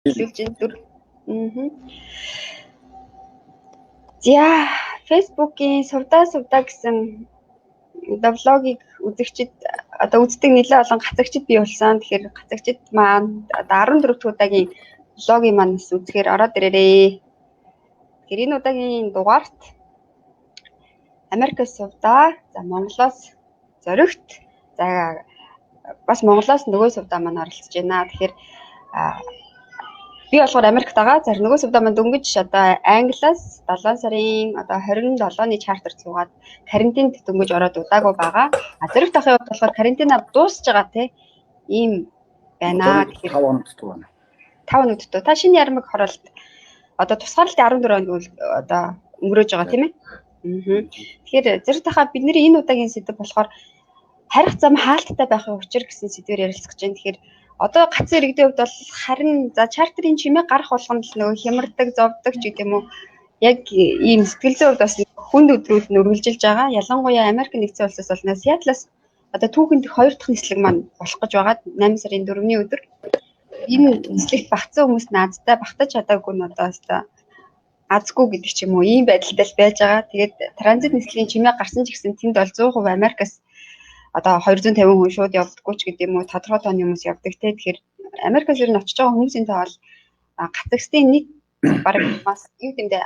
Хэлүүлж энэ дүр. За, Facebook-ийн сувдаа гэсэн влогийг үзэгчид одоо үздэг нэлээд олон гацагчид бий болсон. Тэгэхээр гацагчид маань одоо 14 дахь удаагийн влогийн манаас үзэхээр ороод ирээрээ. Тэгэхээр энэ удаагийн дугаарт Америкээс сувдаа, за Монголоос зоригт, за бас Монголоос нөгөө сувдаа маань оролцож байна. Тэгэхээр би болохоор Америкт байгаа. За нөгөө сувдаа маань дөнгөж одоо Англиас 7 сарын одоо 27-ны чартер цугаад карантинд дөнгөж ороод удаагүй байгаа. Зоригт ахын хувьд болохоор карантина дуусж байгаа те. Ийм байна. Тэгэхээр 5 хоног дутуу байна. 5 хоног дутуу. Та шинэ ярмаг хороолт одоо тусгаарлалтын 14 хоног одоо өнгөрөөж байгаа тийм ээ. Тэгэхээр зэрэг тахаа бидний энэ удаагийн сэдэв болохоор харих зам хаалттай байхын учир гэсэн сэдвээр ярилцах гэж байна. Тэгэхээр одоо гацсан иргэдийн хувьд бол харин за чартерын чимээ гарах болгоно л нөгөө хямардаг, зовдөг ч гэдэм үү. Яг ийм сэтгэл зүйн хувьд бас хүнд өдрүүд нь үргэлжилж байгаа. Ялангуяа Америк нэгдсэн улсаас бол Сиэтлээс одоо түүхэнд 2 дахь нислэг маань болох гэж байгаа 8 сарын 4-ний өдөр. Энэ нислэгт багтсан хүмүүс наадтай багтаж чадаагүй нь одоо азгүй гэдэг ч юм уу ийм байдалтай л байж байгаа. Тэгээд транзит нислэгийн чимээ гарсан ч гэсэн тэнд бол 100% Америкаас одоо 250 хүн шууд явдаггүй ч гэдэг юм уу тодорхой тооны хүмүүс явдаг те. Тэгэхээр Америкаас ер нь очиж байгаа хүмүүсийн тоо бол гацагсдын нэг бараг бас юу гэмдэ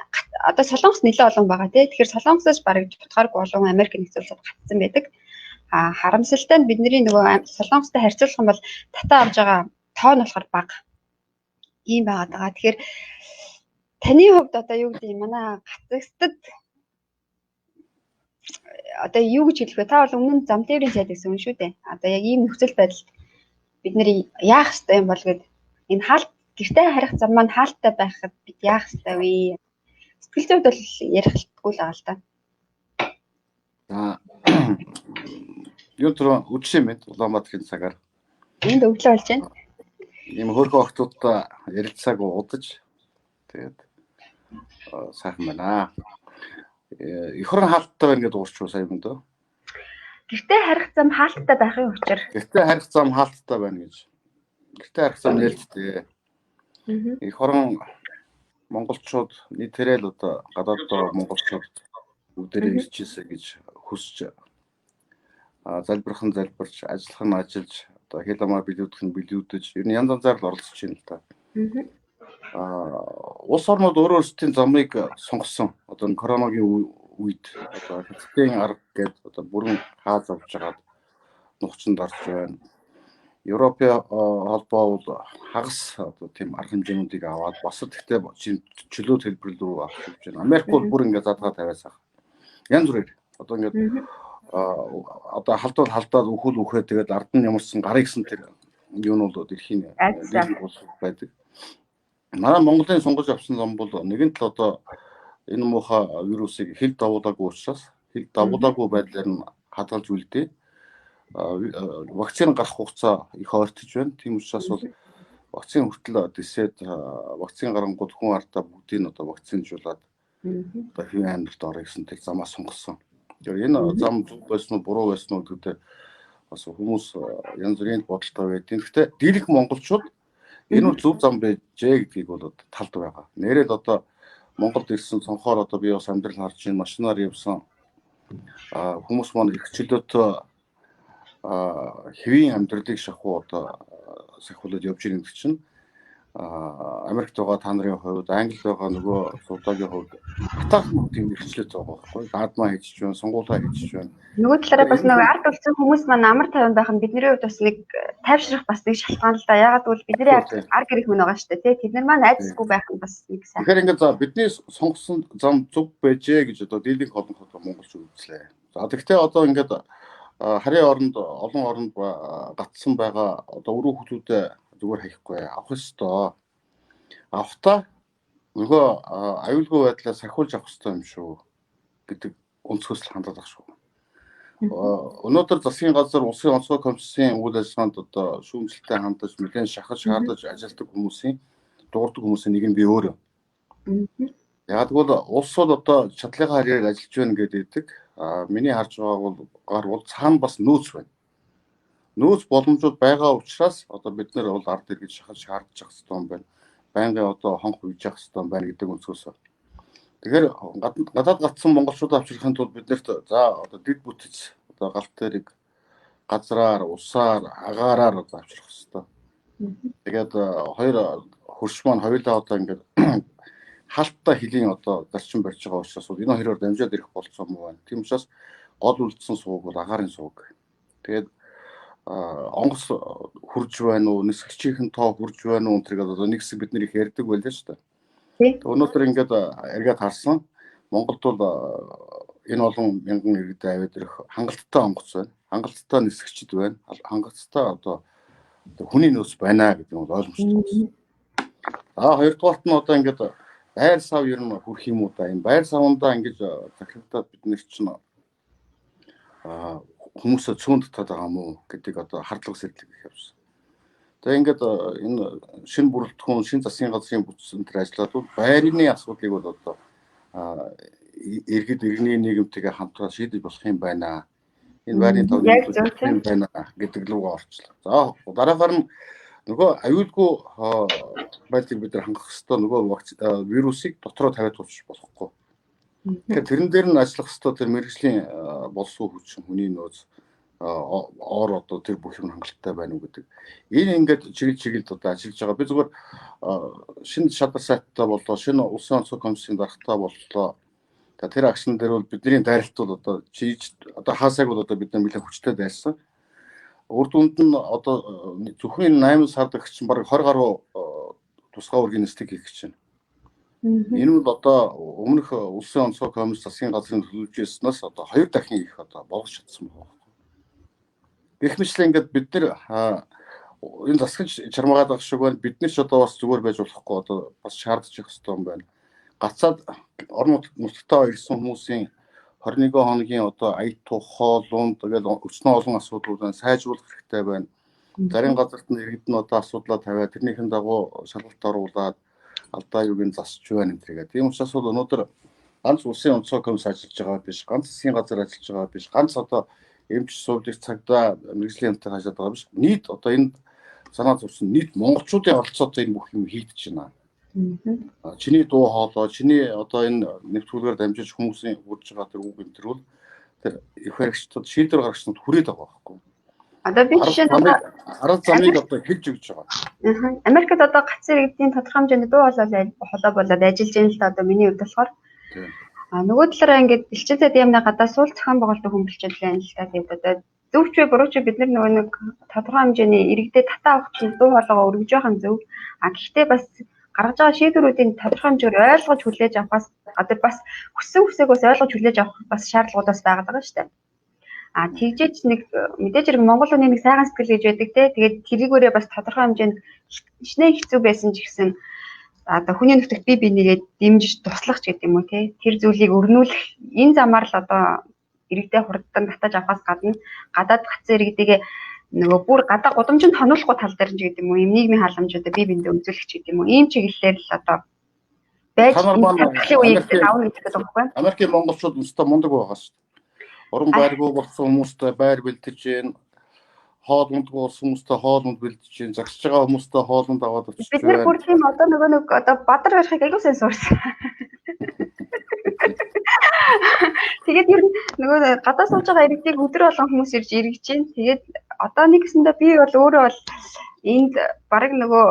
одоо Солонгос нэлээд олон байгаа те. Тэгэхээр Солонгосоос бараг тутгааргүй олон Америк нэгдсэн улсад гацсан байдаг. Харамсалтай нь бидний нөгөө Солонгостой харьцуулах юм бол татаа авж байгаа тоо нь болохоор бага. Ийм байгаад байгаа. Тэгэхээр таны хувьд одоо юу гэдэг юм манай гацагсдад одоо юу гэж хэлэх вэ? Та бол өмнө нь зам тээврийн сайд гэсэн юм шүү дээ. Одоо яг ийм нөхцөл байдалд бид нэр яах ёстой юм бол гээд энэ хаалт гэртээ харих зам маань хаалттай байхад бид яах ёстой вэ? Сэтгэл зүйд бол ярихтгүй л байгаа л та. За юу тэр үдшийн мэд Улаанбаатарын цагаар энд өглөө болж байна. Ийм хөрхөө охтуудтай ярилцаагүй удаж тэгээд сайхан байна. Их орон хаалттай байна гэдэг уурч сая юм дөө. Гэртээ харих зам хаалттай байхын учир. Гэртээ харих зам хаалттай байна гэж. Гэртээ харих зам нээлттэй. Их орон монголчууд нийтээрээ л одоо гадаад монголчууд бүгдээрээ ирчихсэн гэж хүсэж залбирхан залбирч ажиллах нь ажиллаж одоо хэл амаа билүүдэх нь билүүдэж ер нь янз янзаар л оролцож байна л та. Улс орнууд өөрөө өөрсдийн замыг сонгосон. Одоо коронавигийн үед одоо хэцлийн арга гэдэг одоо бүрэн хааж авч жагаад нухчинд орж байна. Европын холбоо бол хагас одоо тийм арга хэмжээнүүдийг аваад бас тэгтээ чөлөө төлбөр рүү авах гэж байна. Америк бол бүр ингээд задгаа тавиасаа. Янз бүрээр одоо ингээд одоо халдвал халдаад үхэл үхээ тэгээд ард нь ямарсан гарыг гисэн тэр юу нь бол дэлхийн улс байдаг. Манай Монголын сонгож авсан зам бол нэгэнт л одоо энэ муухай вирусыг хэл давуулаагүй учраас хэл давуулаагүй байдлаар нь хадгалж үлдээ. Вакцины гарах хугацаа их ойртож байна. Тийм учраас бол вакцины хүртэл дэсээд вакцины гарангууд хүн ардаа бүгдийг одоо вакцинжуулаад одоо хэвийн амьдралд орё гэсэн тэр замаа сонгосон. Тэгэхээр энэ зам зөв байсан уу буруу байсан уу гэдэг бас хүмүүс янз бүрийн бодолтой байдаг. Гэхдээ дийлэх монголчууд энэ зөв зам байжээ гэдгийг бол талд байгаа. Нэрэл одоо Монголд ирсэн цонхоор одоо би бас амьдрал харж ийн машинаар явсан хүмүүс маань их чөлөөтэй хэвийн амьдралыг шахуу одоо сахиулаад явж байгаа гэдэг чинь Америкт байгаа та нарын хувьд Англи байгаа нөгөө суудагийн хувьд хатаах тийм эрхчлэлт байгаа байхгүй даадмаа хийчих байна сонгуулаа хийчих байна. Нөгөө талаараа бас нөгөө ард улсын хүмүүс маань амар тайван байх нь бидний хувьд бас нэг тайвшрах бас нэг шалтгаан л да. Ягаад гэвэл бидний ард гэрэх хүн байгаа шүү дээ тий. Тэд нар маань айдасгүй байх нь бас нэг сайн. Тэгэхээр ингээд за бидний сонгосон зам зөв байжээ гэж одоо дийлэнх олон монголчууд үзлээ. За тэгвэл одоо ингээд харийн оронд олон оронд гатсан байгаа одоо өрөө хүмүүстэй зүгээр хаяхгүй авах ёстой. Авахта нөгөө аюулгүй байдлаар сахиулж авах ёстой юм шүү гэдэг өнцгөөс л хандаад байгаа шүү. Өнөөдөр засгийн газар улсын онцгой комиссийн үйл ажиллагаанд одоо шүүмжлэлтэй хандаж нэгэн шахаж шаардаж ажилладаг хүмүүсийн дуурдаг хүмүүсийн нэг нь би өөрөө. Яг бол улс бол одоо чадлынхаа харьяар ажиллаж байна гэдэг. Миний харж байгаагаар бол цаана бас нөөц байна. Нөөц боломжууд байгаа учраас одоо бид нар бол ард иргэж шахаж шаардж ах хэрэгтэй юм байна. байнгын одоо хонх үйж явах хэрэгтэй байна гэдэг өнцгөөс. Тэгэхээр гадаад гацсан монголчуудаа авчрахын тулд биднэрт за одоо дэд бүтэц одоо галт тэрэг газраар, усаар, агаараар одоо авчрах хэрэгтэй. Тэгээд хоёр хөрш маань хоёулаа одоо ингээд хаалттай хилийн одоо зарчим барьж байгаа учраас энэ хоёроор дамжаад ирэх болцоо муу байна. Тийм учраас гол үлдсэн сувг бол агаарын сувг. Тэгээд онгоц хурж байна уу, нисгчийн тоо хурж байна уу тэрийг одоо нэг хэсэг бид нэр их ярьдаг байлаа шүү дээ. Өнөөдөр ингээд эргээд харсан Монголд бол энэ олон мянган иргэд аваад ирэх хангалттай онгоц байна. Хангалттай нисгчд байна. Хангалттай одоо хүний нөөц байна гэдэг нь ойлгомжтой. Хоёрдугаарт нь одоо ингээд байр сав ер нь хүрх юм уу да. Энэ байр савндаа ингэж захирагдаад бид нэр чинь хүмүүсээ цөөн татаад байгаа мó гэдэг одоо хардлага сэтлэг их явсан. Тэгээ ингээд энэ шинэ бүрэлдэхүүн, шинэ засгийн газрын бүтцэн дээр ажиллаад бол байрны асуудлыг бол одоо иргэд иргэний нийгэмтэйгээ хамтран шийдэж болох юм байна. Энэ байрны төвийн юм байна гэдэг рүү орчлоо. За дараагаар нь нөгөө аюулгүй байдлыг бид нар хангах хэрэгтэй нөгөө вирусыг дотроо тавиад туулчих болохгүй. Тэгэхээр тэрэн дээр нь ажиллах хэрэгтэй тэр мэрэгжлийн болсон хүчин хүний нөөц ор одоо тэр бүх юм хангалттай байна уу гэдэг. Энэ ингээд чиглэлд одоо ажиллаж байгаа. Би зүгээр шинэ шалгар сайттай боллоо, шинэ улсын онцгой комиссийн даргатай боллоо. Тэр акшн дээр бол бидний дайралт бол одоо чийж одоо хаасайг бол одоо бид нар нэлээд хүчтэй дайрсан. Урд дүнд нь одоо зөвхөн 8 сард гэх чинь бараг 20 гаруй тусгай үргийн нислэг хийх гэж байна. Энэ бол одоо өмнөх улсын онцгой комисс засгийн газрын төлөвлөжсөнөөс одоо 2 дахин их одоо болгож чадсан байна. Гэх мэтлээ ингээд бид нар энэ засгаж чармаагаад байгаа шиг байна. Бид нар ч одоо бас зүгээр байж болохгүй одоо бас шаардж их хэрэгтэй юм байна. Гацаад орон нутгатаа ирсэн хүмүүсийн 21 хоногийн одоо ая тухай хоолунд тэгээд өчнөө олон асуудлуудыг сайжруулах хэрэгтэй байна. Зарим газарт нь иргэд нь одоо асуудлаа тавиад тэрнийхэн дагуу шалгалт оруулаад алдаа юуг нь засч байна гэдэг. Тийм учраас бол өнөөдөр ганц улсын онцгой комисс ажиллаж байгаа биш, ганц засгийн газар ажиллаж байгаа биш, ганц одоо эмч сувлэгч цагдаа мэрэгжлийн хамтаа ажиллаж байгаа биш. Нийт одоо энэ санаа зовсон нийт монголчуудын оролцоотой энэ бүх юм хийгдэж байна. Чиний дуу хоолой, чиний одоо энэ нэвтрүүлгээр дамжиж хүмүүсийн хүрж байгаа тэр үг энэ төр бол тэр их хэрэгчдод шийдвэр гаргахад хүрээд байгаа байхгүй. Одоо би жишээ нь арга замыг одоо хэлж өгч байгаа. Америкт одоо гацсан иргэдийн тодорхой хэмжээний дуу хоолой болоод ажиллаж байна л да одоо миний хувьд болохоор. Нөгөө талаараа ингээд элчин сайд яамны гадаа суул зохион байгуулалтыг хөнгөлж байна л да. Тэгээд одоо зөвч вэ буруу ч бид нар нөгөө нэг тодорхой хэмжээний иргэдэд татаа авах чинь дуу хоолойгоо өргөж байгаа нь зөв. Гэхдээ бас гаргаж байгаа шийдвэрүүдийн тодорхой хэмжээр ойлгож хүлээж авахаас одоо бас хүсээгөөс ойлгож хүлээж авах бас шаардлагуудаас байгаад байгаа шүү дээ. Тэгжээч нэг мэдээж хэрэг Монгол хүний нэг сайхан сэтгэл гэж байдаг те. Тэгээд тэрийгээрээ бас тодорхой хэмжээнд хичнээн хэцүү байсан ч гэсэн одоо хүний нутагт бие бинийгээ дэмжиж туслах ч гэдэг юм уу те. Тэр зүйлийг өрнүүлэх энэ замаар л одоо иргэдээ хурдтай татаж авахаас гадна гадаад гацсан иргэдээ нөгөө бүр гадаа гудамжинд хонуулахгүй тал дээр ч гэдэг юм уу ийм нийгмийн халамжуудаа бие биендээ үзүүлэх ч гэдэг юм уу ийм чиглэлээр л одоо байж чадхлын үеийг давна гэдэг байгаа байхгүй. Америкийн монголчууд өстой мундаг байгаа шүү дээ. Орон байргүй болсон хүмүүстэй байр бэлтэж гин, хоол ундгүй болсон хүмүүстэй хоол унд бэлтэж гин, загсаж байгаа хүмүүстэй хоолнд аваад очиж байна. Бид нар бүр тийм одоо нөгөө нэг одоо бадар барихыг аягүй сайн суурсан. Тэгээд ер нь нөгөө гадаа сууж байгаа иргэдийг өдөр болгон хүмүүс ирж эргэж гин. Тэгээд одоо нэгсэндээ би бол өөрөө бол энд бараг нөгөө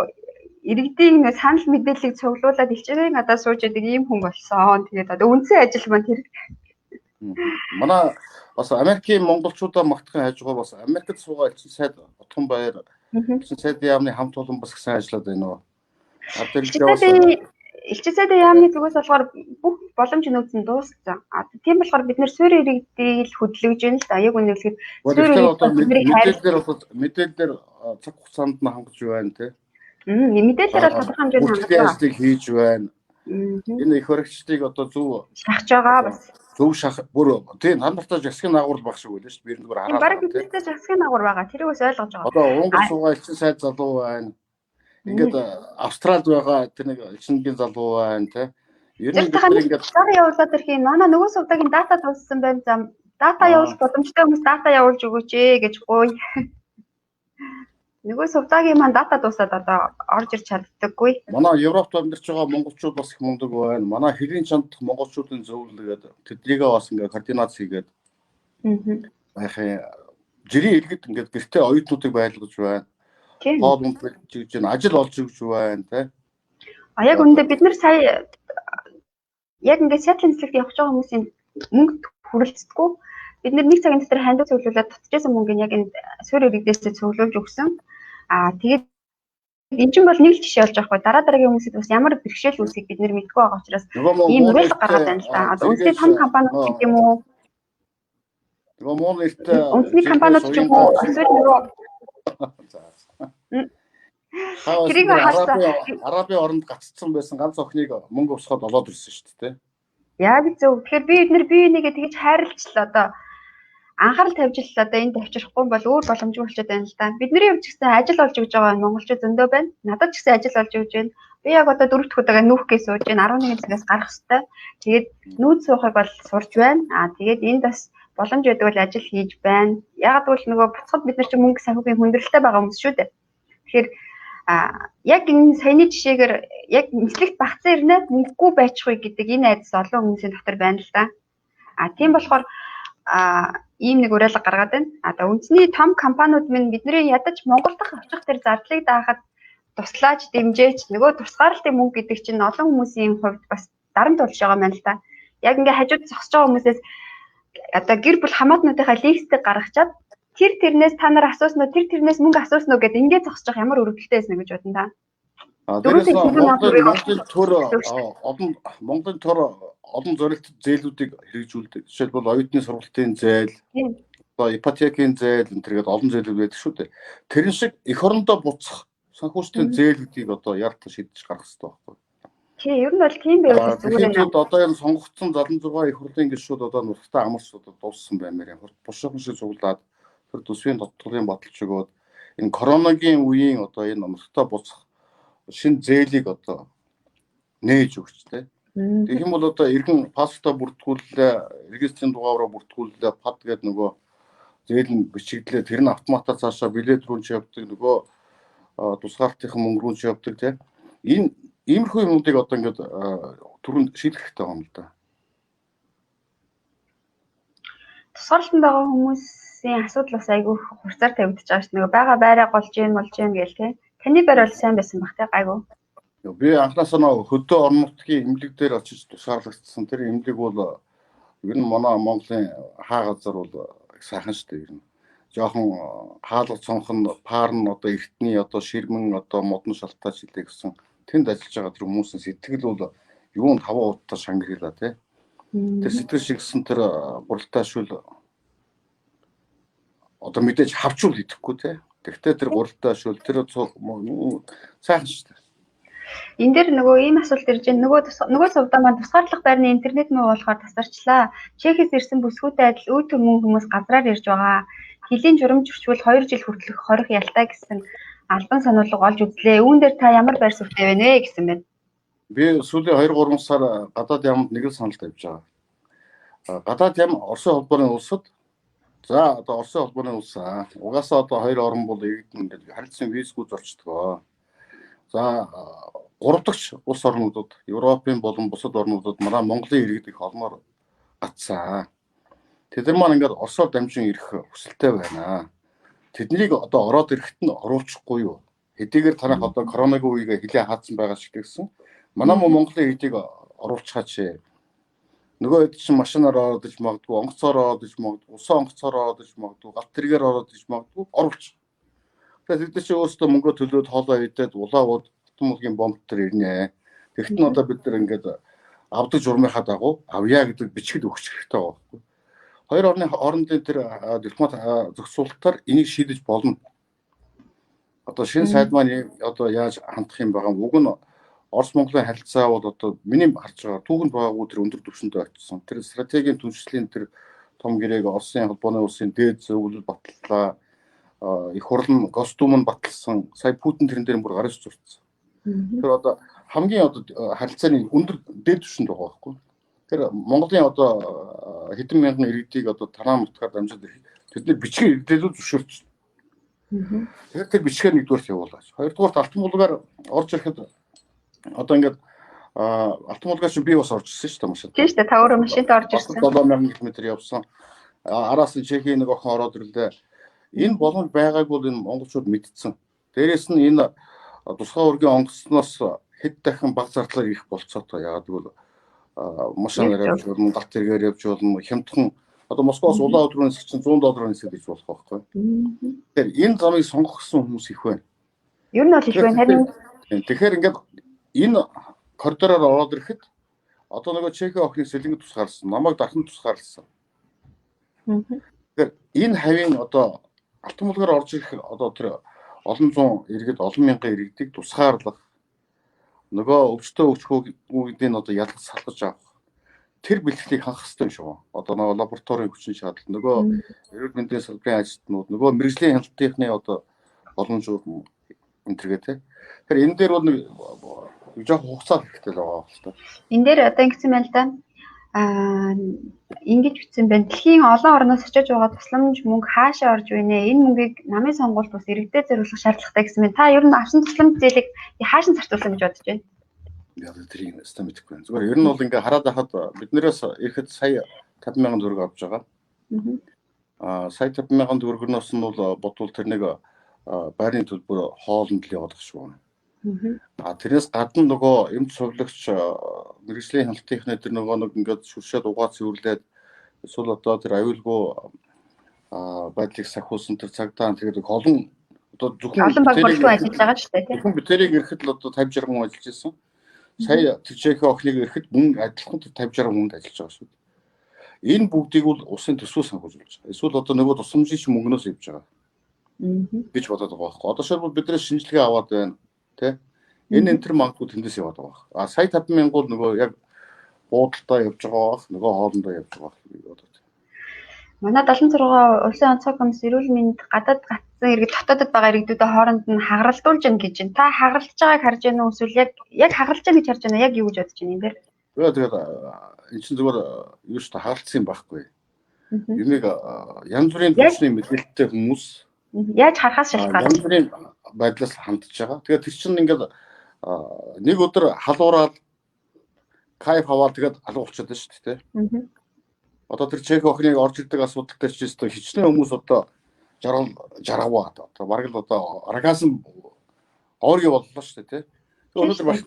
иргэдийн санал мэдээллийг цуглуулад илчээрээ гадаа сууж байдаг ийм хүн болсон. Тэгээд одоо үндсэн ажил маань тэр. Манай бас Америкийн монголчуудаа магтахын хажуугаар бас Америкт суугаа элчин сайд Отгон баяр элчин сайдын яамны хамт олон бас сайн ажиллаад байна уу. Элчин сайдын яамны зүгээс болохоор бүх боломж нөөц нь дууссан. Тийм болохоор бид нэр суурь иргэдийг л хөдөлгөж байна л да. Яг үнэхээр мэдээлэлээр цаг хугацаанд нь хангаж байна те. Мэдээлэлээр бол тодорхой хэмжээнд хангаж хийж байна. Энэ их хэрэгчдийг одоо зөв шахаж байгаа бас. Зөв шах бүр тийм хандартай засгийн наагур баг шиг байлаа шүү дээ. Би зүгээр хараад. Бараг биднээс засгийн наагур байгаа. Тэрийг бас ойлгож байгаа. Одоо Унгар суугаа элчин сайд залуу байна. Ингээд Австралид байгаа тэр нэг элчингийн залуу байна те. Ер нь бид ингээд дата явуулаад ирэх юм. Манай нөгөө сувдагийн дата дууссан байна. Зам дата явуулах боломжтой хүмүүс дата явуулж өгөөч ээ гэж гуй. Нөгөө сувдагийн маань дата дуусаад одоо орж ирч чаддаггүй. Манай Европт амьдарч байгаа монголчууд бас их мундаг байна. Манай хэрийн чанд монголчуудын зөвлөлгээд тэднийгээ бас ингээ координац хийгээд байхын жирийн иргэд ингээд гэртээ оюутнуудыг байлгаж байна. Тийм. Хоол унд хийж гэн ажил олж өгч байна те. Яг үүндээ бид нар сая яг ингээд Сиэтлын нислэгт явж байгаа хүмүүсийн мөнгө хүрэлцдэггүй. Бид нар нэг цагийн дотор хандив цуглуулад татчихсан мөнгөний яг энэ суурь иргэдээс цуглуулж өгсөн. Тэгээд энэ чинь бол нэг л жишээ болж байгаа хгүй. Дараа дараагийн хүмүүсд бас ямар бэрхшээл үүсгийг бид нар мэдгүй байгаа учраас ийм уриалга гаргаад байна л да. Одоо үнэтэй том компаниуд гэдэг юм уу? Нөгөө муу нэртэй Үндэсний компаниуд ч юм уу эсвэл нөгөө тэрийг Арабын оронд гаццсан байсан ганц охиныг мөнгө усгаад олоод ирсэн шүү дээ. Яг зөв. Тэгэхээр бид нар бие бинийгээ тэгж хайрлцлаа одоо анхаарал тавьж л одоо энд авчрахгүй бол өөр боломжгүй болчиход байна л да. Бидний хувьд ч гэсэн ажил олж өгч байгаа монголчууд зөндөө байна. Надад ч гэсэн ажил олж өгч байна. Би яг одоо 4 дахь удаага нүүхгээ сууж байна. 11 цагаас гарах хэрэгтэй. Тэгээд нүүд суухыг бол сурж байна. Тэгээд энд бас боломж өгдөг бол ажил хийж байна. Яг бол нөгөө буцахад бид нар ч мөнгө санхүүгийн хүндрэлтэй байгаа хүмүүс шүү дээ. Тэгэхээр яг энэ саяны жишээгээр яг нислэгт багцсан ирнэ мөнгөгүй байчихгүй гэдэг энэ айдас олон хүмүүсийн дотор байна л да. Тийм болохоор ийм нэг уриалга гаргаад байна. Одоо үндэсний том компаниуд минь бидний ядаж Монгол дахь очих тэр зардлыг даахад туслаач дэмжээч нөгөө тусгаарлалтын мөнгө гэдэг чинь олон хүмүүсийн хувьд бас дарамт болж байгаа юм л да. Яг ингээ хажууд зогсож байгаа хүмүүсээс одоо гэр бүл хамаатнуудынхаа листийг гаргачаад тэрнээс та нар асуусноо тэрнээс мөнгө асуусноо гэдэг ингээд зогсож байгаа ямар өрөвдөлтэй байсан гэж бодно та. Монголын төр олон зорилттой зээлүүдийг хэрэгжүүлдэг. Жишээлбэл оюутны сургалтын зээл, одоо ипотекийн зээл энтергээд олон зээлүүд байдаг шүү дээ. Тэрэн шиг эх орондоо буцах санхүүжлийн зээлүүдийг одоо яартал шийдэж гаргах хэрэгтэй байхгүй. Тийм, ер нь бол тийм байвал зүгээр юм. Одоо энэ сонгогдсон 76 их хурлын гишүүд одоо нуртаа амарчууд дууссан баймаар юм. Бушуухан шиг цуглаад тэр төсвийн тодтолын баталж өгөөд энэ коронавигийн үеийн одоо энэ нуртаа буцах шинэ зээлийг одоо нээж өгч тээ. Тэгэх юм бол одоо иргэн паспортоо бүртгүүллээ, регистрийн дугаараа бүртгүүллээ, пад гэдэг нөгөө зээл нь бичигдлээ, тэр нь автоматар цаашаа билет рүү ч явдаг, нөгөө тусгаалтын мөнгө рүү ч явдаг тийм. Энэ иймэрхүү юмнуудыг одоо ингээд түрүүнд шийдэх хэрэгтэй юм л да. Тусгаарлалтанд байгаа хүмүүсийн асуудал бас айгүй хурцаар тавигдчих байгаа шүү. Нөгөө байгаа байраа голж ийн гээл тийм. Таны байр бол сайн байсан бах тийм гайгүй. Би анхнаасаа нөгөө хөдөө орон нутгийн эмнэлэг дээр очиж тусгаарлагдсан. Тэр эмнэлэг бол ер нь манай Монголын хаа газар бол сайхан шүү дээ ер нь. Жохон хаалга цонхон паар нь одоо эртний одоо ширмэн одоо модон шалтаач хэлээ гэсэн тэнд ажиллаж байгаа тэр хүмүүсийн сэтгэл бол юун 5 удаа шангирла тий. Тэр сэтгэл шигсэн тэр гуралтайшгүй одоо мэдээж хавчуул идэхгүй тий. Тэгвэл тэр гуралтайшгүй тэр сайхан шүү дээ. Энд дээр нөгөө ийм асуулт ирж байна. Нөгөө сувдаа маань тусгаарлах байрны интернет муу болохоор тасарчлаа. Чехээс ирсэн бүсгүйтэй адил өөтөр мөн хүмүүс газраар ирж байгаа. Хилийн журамж өрчвөл 2 жил хүртэлх хорих ялтай гэсэн албан сануулга олж үзлээ. Үүн дээр та ямар байр суурьтай байна вэ гэсэн байна. Би сүүлийн 2-3 сар гадаад ямд нэг л санал тавьж байгаа. Гадаад ям Оросын холбооны улсад за одоо Оросын холбооны улс угаасаа одоо хоёр орн бол иргэдэн ингээд харилцан визгүй зорчдгоо. За 3 дахь улс орнуудад Европын болон бусад орнуудад манай Монголын иргэд их олмоор гацсан. Тэд нар маань ингээд Оросоор дамжин ирэх хүсэлтэй байна. Тэднийг одоо ороод ирэхэд нь оруулчихгүй юу? Хэдийгээр танах одоо коронавигийн үеийг хилээ хаацсан байгаа шиг гэсэн. Манай Монголын иргэдийг оруулчихаач. Нөгөө хэд чинь машинаар ороод иж магадгүй, онгоцоор ороод иж магадгүй, усан онгоцоор ороод иж магадгүй, гал тэргээр ороод иж магадгүй оруулчих. Тэгэхээр тэд чинь өөрсдөө мөнгө төлөөд хоолоо идээд улаагууд томгийн бомб төр ирнэ. Тэгэхдээ нь одоо бид нар ингээд авдаг журмынхаа дагуу авъя гэдэг бичгэл өгч хэрэгтэй байгаа байхгүй. Хоёр орны хоорондын тэр дипломат зохицуулалтаар энийг шийдэж болно. Одоо шинэ сайд маань одоо яаж хандах юм байгаа уг нь Орос Монголын харилцаа бол одоо миний харж байгаа түүхэнд байгаагүй тэр өндөр түвшиндээ очсон. Тэр стратегийн түншлэлийн тэр том гэрээг Оросын холбооны улсын дээд зөвлөл батллаа. Их хурлын Госдум нь баталсан. Сая Путин тэрэн дээр бүр гараж зурцсан. Тэр одоо хамгийн одоо харилцааны өндөр дээд түвшинд байгаа байхгүй. Тэр Монголын одоо хэдэн мянган иргэдийг одоо танаа мутгаар дамжуулж тэдний бичгийн иргэдэлүүд зөвшөөрч. Тэгэхээр тэр бичгээр нэгдүгээрт явуулаач. Хоёрдугаарт алтан булгаар орж ирэхэд одоо ингээд алтан булгаар чинь би бас орж ирсэн шүү дээ машин. Тийм шүү дээ. Та өөрөө машинтаа орж ирсэн. 7000 км явсан. Араас нь Чехийн нэг охин ороод ирлээ. Энэ боломж байгааг бол энэ монголчууд мэдсэн. Дээрээс нь энэ тусгай ургийн онгоцноос хэд дахин бага зардлаар ирэх болцоотой. Яагаад гэвэл машинаар явж болно, галт тэргээр явж болно, хямдхан одоо Москваас улаан өдрөө нисэх чинь $100 нисэх гэж болох байхгүй. Тэгэхээр энэ замыг сонгосон хүмүүс их байна. Ер нь бол их байна. Харин тэгэхээр ингээд энэ коридороор ороод ирэхэд одоо нөгөө Чехийн охиныг сэлэнгэд тусгаарласан, намайг дахин тусгаарласан. Тэгэхээр энэ хавийн одоо алтан булгаар орж ирэх одоо тэр олон зуун иргэд олон мянган иргэдийг тусгаарлах нөгөө өвчтөө өвчхүүгийн одоо ялгаж салгаж авах тэр бэлтгэлийг хангах хэрэгтэй юм шүү. Одоо нөгөө лабораторийн хүчин чадал нөгөө эрүүл мэндийн салбарын ажилтнууд нөгөө мэрэгжлийн хяналтынхны одоо боломжууд энэ төргээ те. Тэгэхээр энэ дээр бол нэг жоох хугацаа хэрэгтэй л байгаа байна л та. Энэ дээр одоо ингэсэн байна л да. Ингэж бичсэн байна. Дэлхийн олон орноос очиж байгаа тусламж мөнгө хаашаа орж байна? Энэ мөнгийг намын сонгуульд бас иргэдэд зориулах шаардлагатай гэсэн байна. Та ер нь авсан тусламж зээлийг хаашаа зарцуулсан гэж бодож байна? Яг тэрийг нэстэ мэдэхгүй байна. Зүгээр ер нь бол ингээ хараад байхад биднээс ирэхэд сая 50,000 төгрөг авч байгаа. Сая 50,000 төгрөгнөөс нь бол бодвол тэр нэг байрны төлбөр хоолнд л явах шүү. Тэрнээс гадна нөгөө эмч сувлагч мэрэгжлийн хяналтынхны тэр нөгөө нэг ингээд шүршээд угаа цэвэрлээд эсвэл одоо тэр аюулгүй байдлыг сахиулсан тэр цагдаа тэгээд олон одоо зөвхөн бүтээлийг ажиллаж байгаа шүү дээ. Зөвхөн бүтээлийг ирэхэд л одоо 50-60 хүн ажиллаж ирсэн. Сая тэр Чехийн охиныг ирэхэд мөн адилхан 50-60 хүнд ажиллаж байгаа шүү. Энэ бүгдийг бол усын төсвөө санхүүжүүлж байгаа. Эсвэл одоо нөгөө тусламжийн чинь мөнгнөөс ивж байгаа. гэж бодоод байгаа байхгүй. Одоо шилбэл биднээс шинжилгээ аваад байна. Тэ? Энэ тэр магадгүй тэндээс яваад байгаа. Сая 50,000 бол нөгөө яг буудалтаа явж байгаа, нөгөө хоолндоо явж байгаа гэж бодоод. Манай 76 улсын онцгой комисс эрүүл мэнд гадаад гацсан иргэд дотоодод байгаа иргэдүүдээ хооронд нь хагаралдуулж гин гэж байна. Та хагаралдж байгааг харж байна уу? Эсвэл яг хагаралж байгаа гэж харж байна. Яг юу гэж бодож байна энэ дээр? Тэгээд энэ чинь зүгээр юу ч хагалцсан юм байхгүй. Юмыг янз бүрийн төсний мэдээлэлтэй хүмүүс яаж харахаас шалтгаалж янз бүрийн байдлаас хандж байгаа. Тэгээд тэр чинь ингээд нэг өдөр халуураад кайф аваад тэгээд алга болчиход байна шүү дээ. Одоо тэр Чехийн охиныг орж ирдэг асуудалтай ч гэсэн хичнээн хүмүүс одоо жаргаваа одоо бараг л одоо оргазм орги боллоо шүү дээ. Тэгээд өнөөдөр баг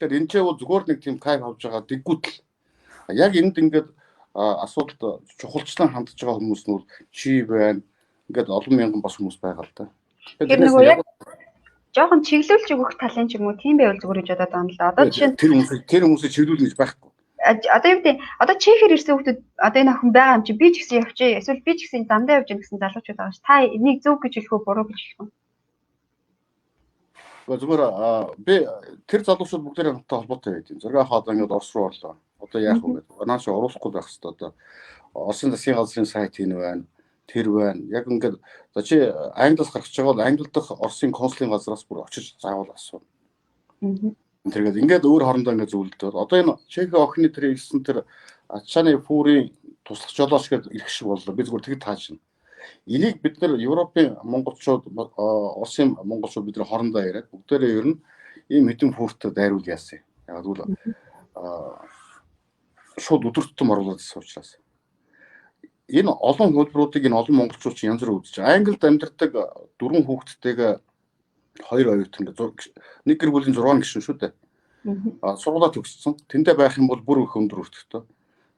тэгэхээр энэ ч бол зүгээр нэг тийм кайф авж байгаа дэггүүтэл яг энд ингээд асуудалд чухалчлан хандж байгаа хүмүүс нь чи байна. Ингээд олон мянган бас хүмүүс байгаа л да. Тэгэхээр нөгөө яг жоохон чиглүүлж өгөх талын ч юм уу тийм байвал зүгээр гэж бодоод байна л да. Одоо жишээ нь тэр хүмүүсийг чиглүүлнэ гэж байхгүй. Одоо юу гэдэг одоо Чехээр ирсэн хүмүүс одоо энэ охин байгаа юм чи би ч гэсэн явчих. Эсвэл би ч гэсэн дандаа явж гэн гэсэн залуучууд байгаа ш. Та энийг зөв гэж хэлэх үү буруу гэж хэлэх үү? Зүгээр би тэр залуучууд бүгдээрээ хамтдаа холбоотой байдیں۔ Зураг хаад ингээд Орос руу орлоо. Одоо яах вэ гэдэг. Наач оруулахгүй байх хэрэгтэй одоо. Оросын засгийн газрын сайт хийнэ байна. Тэр байна. Яг ингээд за чи Англиас гарч байгаа бол Англи дахь Оросын консулын газраас бүр очиж заавал асуу. Тэгээд ингээд өөр хоорондоо ингээд зөвлөдөд. Одоо энэ Чехийн охины тэр ирсэн тэр ачааны фүүрийн туслах жолооч гэдэг ирэх шиг боллоо. Би зүгээр тэгж таашна. Энийг бид нар Европын монголчууд, Оросын монголчууд бид нар хоорондоо яриад бүгдээрээ ер нь ийм хэдэн фүүрт дайруул яасан. Яг л шууд өдөр тутам оруулаад ирсэн учраас. Энэ олон хөлбөрүүдийг энэ олон монголчууд ч янз бүр үзэж. Англид амьдардаг 4 хүүхэдтэйгээ 2 оюутан нэг гэр бүлийн 6 гишүүн шүү дээ. Сургуулаа төгссөн. Тэндээ байх юм бол бүр их өндөр өртөгтэй.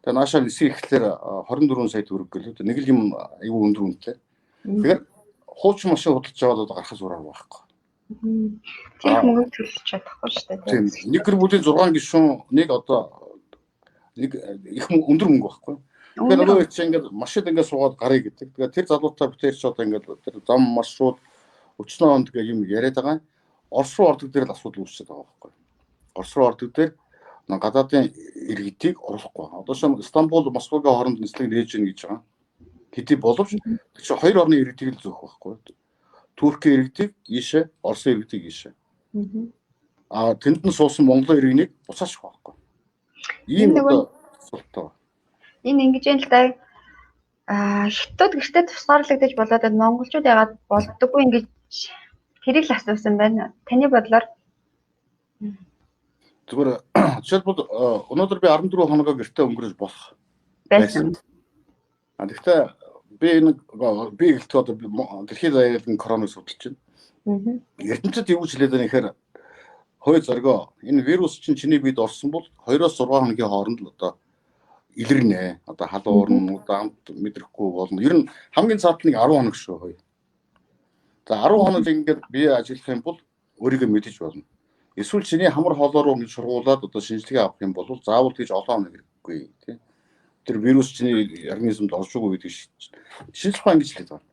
Тэгээ наашаа нисэх ихлээр 24 сая төгрөг гэлээ. Нэг л юм аюу өндөр үнэтэй. Тэгэхээр хуучин машин худалдаж аваад одоо гарах зураг байхгүй. Тийм мөнгө төлж чадахгүй шүү дээ. Тийм. Нэг гэр бүлийн 6 гишүүн нэг одоо нэг их өндөр мөнгө байхгүй. Тэгэхээр нөгөө чинь ингээд машин ингээд суугаад гарыг гэдэг. Тэгээ тэр залуутай бүтээч одоо ингээд тэр зам маршрут өчнөө онд гэх юм яриад байгаа. Орос руу ордог дээр л асуудал үүсчихэд байгаа байхгүй. Орос руу ордог дээр гадаадын иргэдийг оруулахгүй. Одоо шин Стамбул, Москвагийн хооронд нислэг нээж гин гэж байгаа. Хэдий боловч тэр чинь хоёр орны иргэдийг л зөөх байхгүй. Туркийн иргэдийг ийшээ, Оросын иргэдийг ийшээ. Тэнд нь суусан Монголын иргэнийг буцаачих байхгүй. Ийм одоо асуудалтай. Энэ ингэж юм л да. Хятад гэртээ тусгаарлагдаж болоод монголчууд ягаад болдоггүй ингэж тэрийг л асуусан байна. Таны бодлоор Зүгээр жишээлбэл өнөөдөр би 14 хоногоо гэртээ өнгөрөөж болох байсан. Гэхдээ би гэлтээ одоо дэлхийн заяагийн коронавирус судалж байна. Эрдэмтэд юу гэж хэлээд байна гэхээр хой зоргоо энэ вирус чинь чиний биед орсон бол 2-6 хоногийн хооронд л одоо илэрнэ. Одоо халуурна, удаамт мэдрэхгүй болно. Ер нь хамгийн цаат нэг 10 хоног шүү хой. За 10 хоног ингээд бие ажиллах юм бол өөрийгөө мэдэж болно. Эсвэл чиний хамар хоолоор руу ингэж сургуулад одоо шинжилгээ авах юм бол заавал гэж олон хоног хэрэггүй тийм. Тэр вирус чиний организмд орж байгаа гэдэг шинжилгээ ингэж хэлээд байна.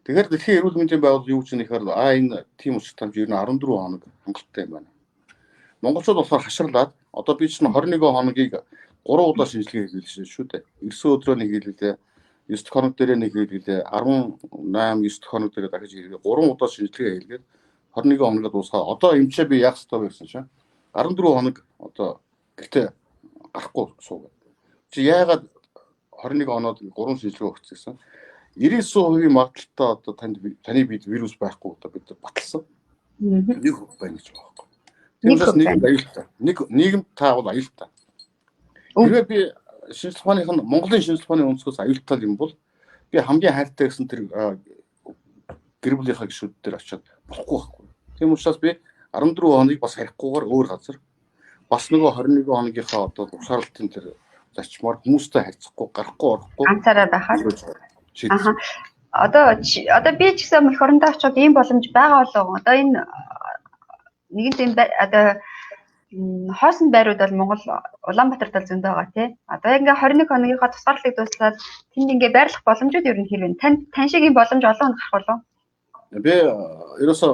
Тэгэхээр дэлхийн эрүүл мэндийн байгууллага юу гэж нэхэр энэ тийм учиртай ер нь 14 хоног хангалттай юм байна. Монголчууд болохоор хаширлаад одоо би чинь 21 хоногийг 3 удаа шинжилгээ хийлээ шүү дээ. 9 өдрөө нэг хийлээ. 9 хоног дээр нэг хийлээ. 18 9 хоног дээр дахиж хийлээ. 3 удаа шинжилгээ хийлгээд 21 хоногод дуусгаа. Одоо эмчээ би яах ёстой байсан чинь 14 хоног одоо гэхдээ гарахгүй суугаад. Чи яагаад 21 хоноод 3 шинжилгээ өгсөн? 99% магадaltaй одоо таны бид вирус байхгүй одоо бид баталсан. Нэг хөв байна гэж байгаа байхгүй. Тэгээс нийгэм аюултай. Нийгэм таавал аюултай. Хэрвээ би шинжилгээ ухааных нь Монголын шинжилгээ ухааны өнцгөөс аюултай юм бол би хамгийн хайртай гэсэн тэр гэр бүлийнхаа гишүүд дээр очиод болохгүй байхгүй. Тийм учраас би 14 хоног бас харихгүйгээр өөр газар бас нөгөө 21 хоногийнхаа одоо тусгаарлалтын тэр зарчмаар хүмүүстэй харьцахгүй гарахгүй орохгүй ганцаараа байхаар. Одоо би ч гэсэн эх орондоо очиод ийм боломж байгаа болоо. Одоо энэ нэгэн тийм одоо хоосон байрууд бол Монгол Улаанбаатарт бол зөндөө байгаа тий. Одоо ингээ 21 хоногийнхаа тусгаарлалтыг дуусгаад тэнд ингээ байрлах боломжууд ер нь хэрвээ тань шиг ийм боломж олон гарах болов. Би ерөөсөө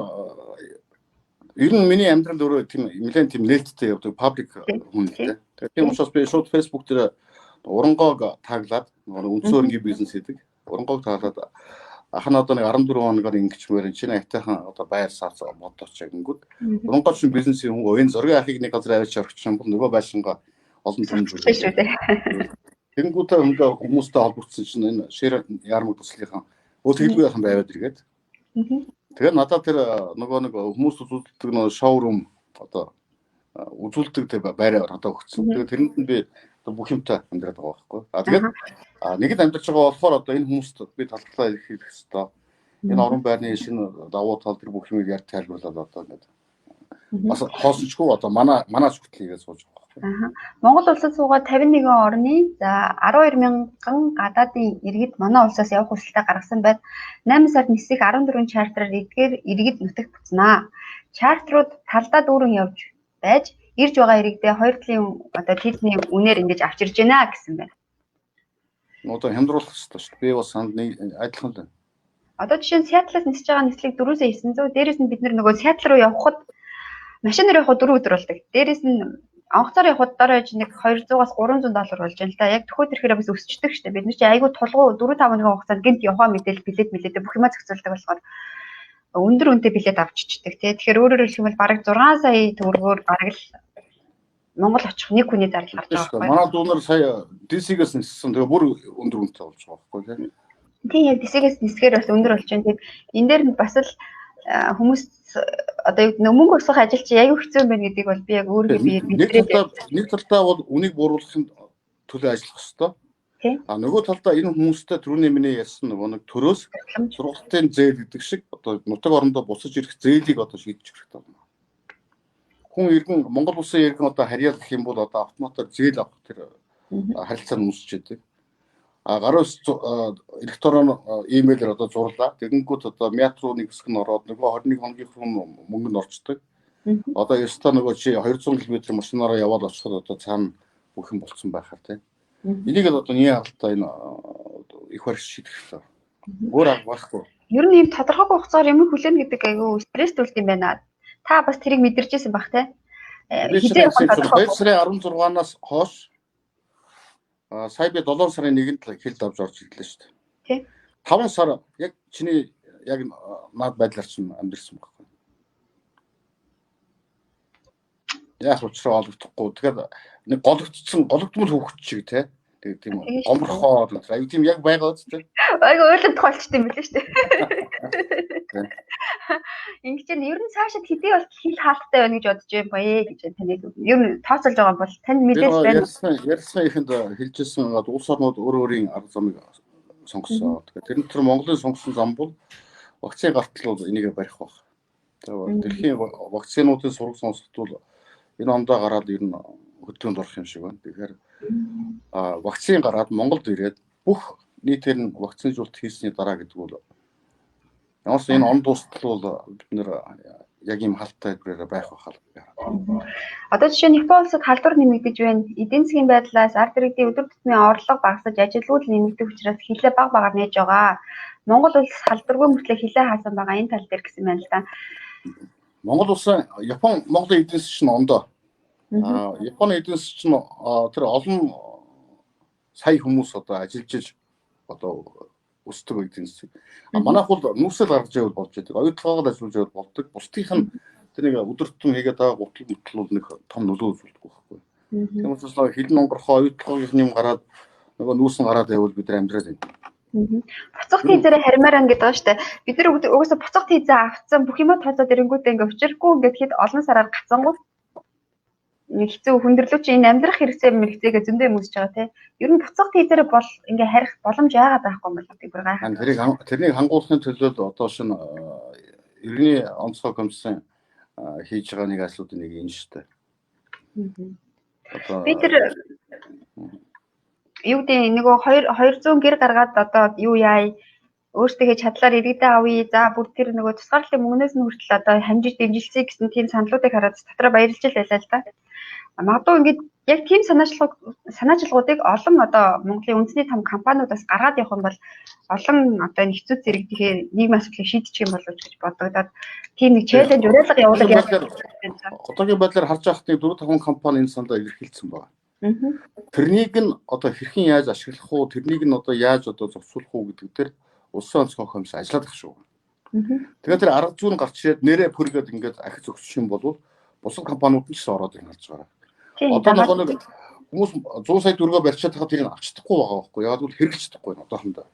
ер нь миний амьдрал өөрөө тийм нэлээд тийм нээлттэй явдаг паблик хүн л дээ. Тийм учраас би шууд Facebook дээр урангоог таглаад үндсэн өрнгийн бизнес хийдэг. Урангоог таглаад ахна одоо нэг 14 хоногоор ингэчмээр чинь айтайхан одоо байр саац бодооч гингүүд. Урангоч бизнесийн хүн энэ зургийн ахыг нэг газар авч орчихсон бол нөгөө байшингаа олон түмж шүү дээ. Тэнгүүтээ ингээ хүмүүстэй холбогдсон чинь энэ шир ярмаг туслахын өөтгэлгүй яхан байваад иргээд. Тэгэхээр надад тэр нөгөө нэг хүмүүс үзүүлдэг нөгөө шоурум одоо үзүүлдэг байраар одоо өгсөн. Тэгээд тэрэнд нь би бүх юмтай амьдраад байгаа байхгүй. Тэгээд нэгэд амьдарч байгаа болохоор одоо энэ хүмүүст би талхлаа хийх хэрэгтэй. Энэ орон байрны шинэ давуу тал тэр бүх юмыг ярь тайлбарлаад одоо ингээд бас хоосчгүй одоо манай зүгтлийгээ сууж байгаа. Монгол улсад суугаад 51 орны за 12 мянган гадаадын иргэд манай улсаас явах хүсэлтэд гаргасан байд 8 сард нисэх 14 чартераар эдгээр иргэд нутагт буцнаа. Чартерууд талдаа дүүрэн явж байж ирж байгаа иргэдээ 2 талын одоо тэдний үнээр ингэж авчирж байна гэсэн байна. Одоо хямдруулах хэрэгтэй шүү дээ. Би бас санд нэг адилхан л байна. Одоо жишээ нь Сиэтлээс нисэж байгаа нислэг 4,900. Дээрээс нь бид нөгөө Сиэтл руу явхад машинаар явхад 4 өдөр болдог. Дээрээс нь онгоцоор явхад дорож нэг 200-аас 300 доллар болж байна л да. Яг төхөө тэрхээрээ бас өсчдөг шүү дээ. Бид нар чи айгүй тулгуу 4-5 өдрийн хугацаанд гинт яваа мэдээлэл билет бүх юмаа зохицуулдаг болохоор өндөр үнэтэй билет авчичдаг тий. Тэгэхээр өөрөөр хэлбэл бараг 6 сая төгрөгөөр бараг л Монгол очих нэг хүний зардал гарч байгаа байхгүй. Манай дүүнер сая DC-гээс ниссэн. Тэгээ бүр өндөр үнэтэй болж байгаа байхгүй тий. Тийм яг DC-гээс нисгээр бас өндөр болж байна. Тэгээд энэ дээр бас л хүмүүс одоо мөнгө өсгөх ажил чи яг хэцүү юм байна гэдгийг бол би яг өөрөө би нэг талдаа бол үнийг бууруулахын төлөө ажиллах хэрэгтэй. Нөгөө талдаа энэ хүмүүстэй түрүүний миний ярьсан нөгөө нэг төрөөс сургалтын зээл гэдэг шиг одоо нутаг орондоо буцаж ирэх зээлийг одоо шийдэж хэрэгтэй байна. Хүн иргэн Монгол улсын иргэн одоо харьяал гэх юм бол одоо автоматар зээл авах тэр харилцаа нь үүсч идэг. Гаруус электрон имэйлээр одоо зурлаа. Тэгэнгүүт одоо метро нэг хэсэг нь ороод нөгөө 21 хоногийн мөнгө нь орчдөг. Одоо ёстой нөгөө чи 200 км машинаараа яваад очиход одоо цаана бүх юм болцсон байхаар тийм. Энийг л одоо нэг хангалттай энэ их барьж шийдэх хэрэгтэй. Өөр арга байхгүй. Ер нь ийм тодорхой хугацаар юм хүлээнэ гэдэг айгүй стресс төрд юм байна. Та бас тэрийг мэдэрчээсэн бах те. Хизээ сарын 16-наас хойш сая би 7 сарын 1-нд хилд авч орж ирлээ шүү дээ. Тий. 5 сар яг чиний яг над байдлаар чинь амьдэрсэн байхгүй. Яг учраас ологдохгүй. Тэгэхээр нэг голөгдмол хөвгч шиг те. тийм гомрохоо аюу тийм яг байгаа үстэй. Айгу ойлголт толчтой юм билээ шүү дээ. Ингэж нь ер нь цаашаа хэдий бол хил хаалттай байна гэж бодож байна бая гэж таныг ер нь тооцоолж байгаа бол тань мэдээж байна. Ярьсан ихэнд хэлжсэн улс орнууд өөр өөрийн арга замыг сонгосон. Тэгэхээр тэр Монголын сонгосон зам бол вакцины гартал бол энийг барих баг. Тэгээд дэлхийн вакцинуудын сураг сонсолт бол энэ ондоо гараад ер нь хөдөлгөөнд орох юм шиг байна. Тэгэхээр вакцины гараад Монголд ирээд бүх нийтээр нь вакцинжуулалт хийсний дараа гэдэг бол ямарс энэ он дуустал бол бид нэр яг юм халттай хэлбэрээр байх байхал. Одоо жишээ нь Японы улсад халдвар нэмэгдэж байна. Эдийн засгийн байдлаас ард иргэдийн өдөр тутмын орлого багасж ажилгүйд нэмэгдэх учраас хилээ баг багаар нээж байгаа. Монгол улс халдваргүй мөртлөө хилээ хаасан байгаа энэ тал дээр гэсэн байна л да. Монгол улсын Япон Монголын эдийн засгийн ондоо. Японы эдийн засгийн тэр олон сая хүмүүс одоо ажиллаж одоо өсдөг эдийн засаг. Манайх бол нүсэл гаргаж явал болж байдаг. Оюутлагаар ажиллаж явал болдог. Бусдынх нь тэр нэг өдөр тутмын хийгээд байгаа гутал мөтл нэг том нөлөө үзүүлдэг байхгүй. Тийм учраас нэг хилэн онгорхоо оюутлагын юм гараад нөгөө нүүсэн гараад байвал бид нар амьдраад байна. Буцах тийзэрээ харимаар байна гэдэг байгаа шүү дээ. Бид нар угаасаа буцах тийзээ авцсан бүх юмаа тооцоод ирэнгүүтээ ингээ учиргүй ингээд хэд олон сараар гацсангууд нэг хэцүү хүндрэлүү чи энэ амьдрах хэрэгцээгээ зөндөө юм үсэж байгаа те. Ер нь буцах тийзэрээ бол ингээ харих боломж яагаад байхгүй юм бол гэдэг бүр гайхах. Тэрнийг хангуулахын төлөө одоо шинэ ерний онцгой комиссын хийж байгаа нэг асуудлын нэг энэ шүү дээ. Би тэр юу гэдэг нөгөө 200 гэр гаргаад одоо юу яа өөртөө хийж чадлаар иргэдээ авъя. За бүр тэр нөгөө тусгаарлалын мөнгнөөс нь хүртэл одоо хамжиж дэмжилсэй гэсэн тийм саналуудыг хараад дотроо баярлж байлаа л да. Магадгүй ингээд яг тийм санаачлагуудыг олон одоо Монголын үндэсний том компаниудаас гаргаад явах юм бол олон одоо энэ хэцүү зэрэгдэхээ нийгмийн асуудлыг шийдчих юм болов уу гэж бодогдоод тийм нэг челленж уриалга явуулах юм. Одоогийн байдлаар харж байхад 4-5 компани энэ сандаа илэрхийлсэн байна. Тэрнийг нь одоо хэрхэн яаж ашиглах уу, тэрнийг нь одоо яаж одоо зохицуулах уу гэдэг дээр улсын онцгой комисс ажилладаг шүү. Тэгээд тэр арга зүйн гарч ирээд нэрээ пүргээд ингээд ахиж зогсчих юм бол бусад компаниуд нь ч ороод ирнэ гэж байгаа. Одоо нэг хүмүүс 100 сая төгрөгөөр барьчаад хахад тэрийг авч чадахгүй байгаа байхгүй. Яг л хэрэгж чадахгүй байна одоохондоо.